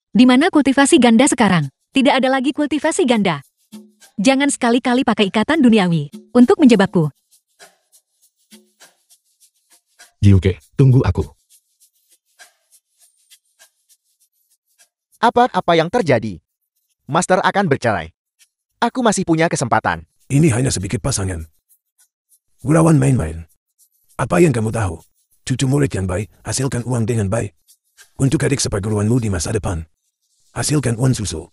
Di mana kultivasi ganda sekarang? Tidak ada lagi kultivasi ganda. Jangan sekali-kali pakai ikatan duniawi untuk menjebakku. Jiuke, tunggu aku. Apa yang terjadi? Master akan bercerai. Aku masih punya kesempatan. Ini hanya sedikit pasangan. Gurawan main-main. Apa yang kamu tahu? Cucu murid yang baik, hasilkan uang dengan baik. Untuk adik seperguruanmu di masa depan. Hasilkan uang susu.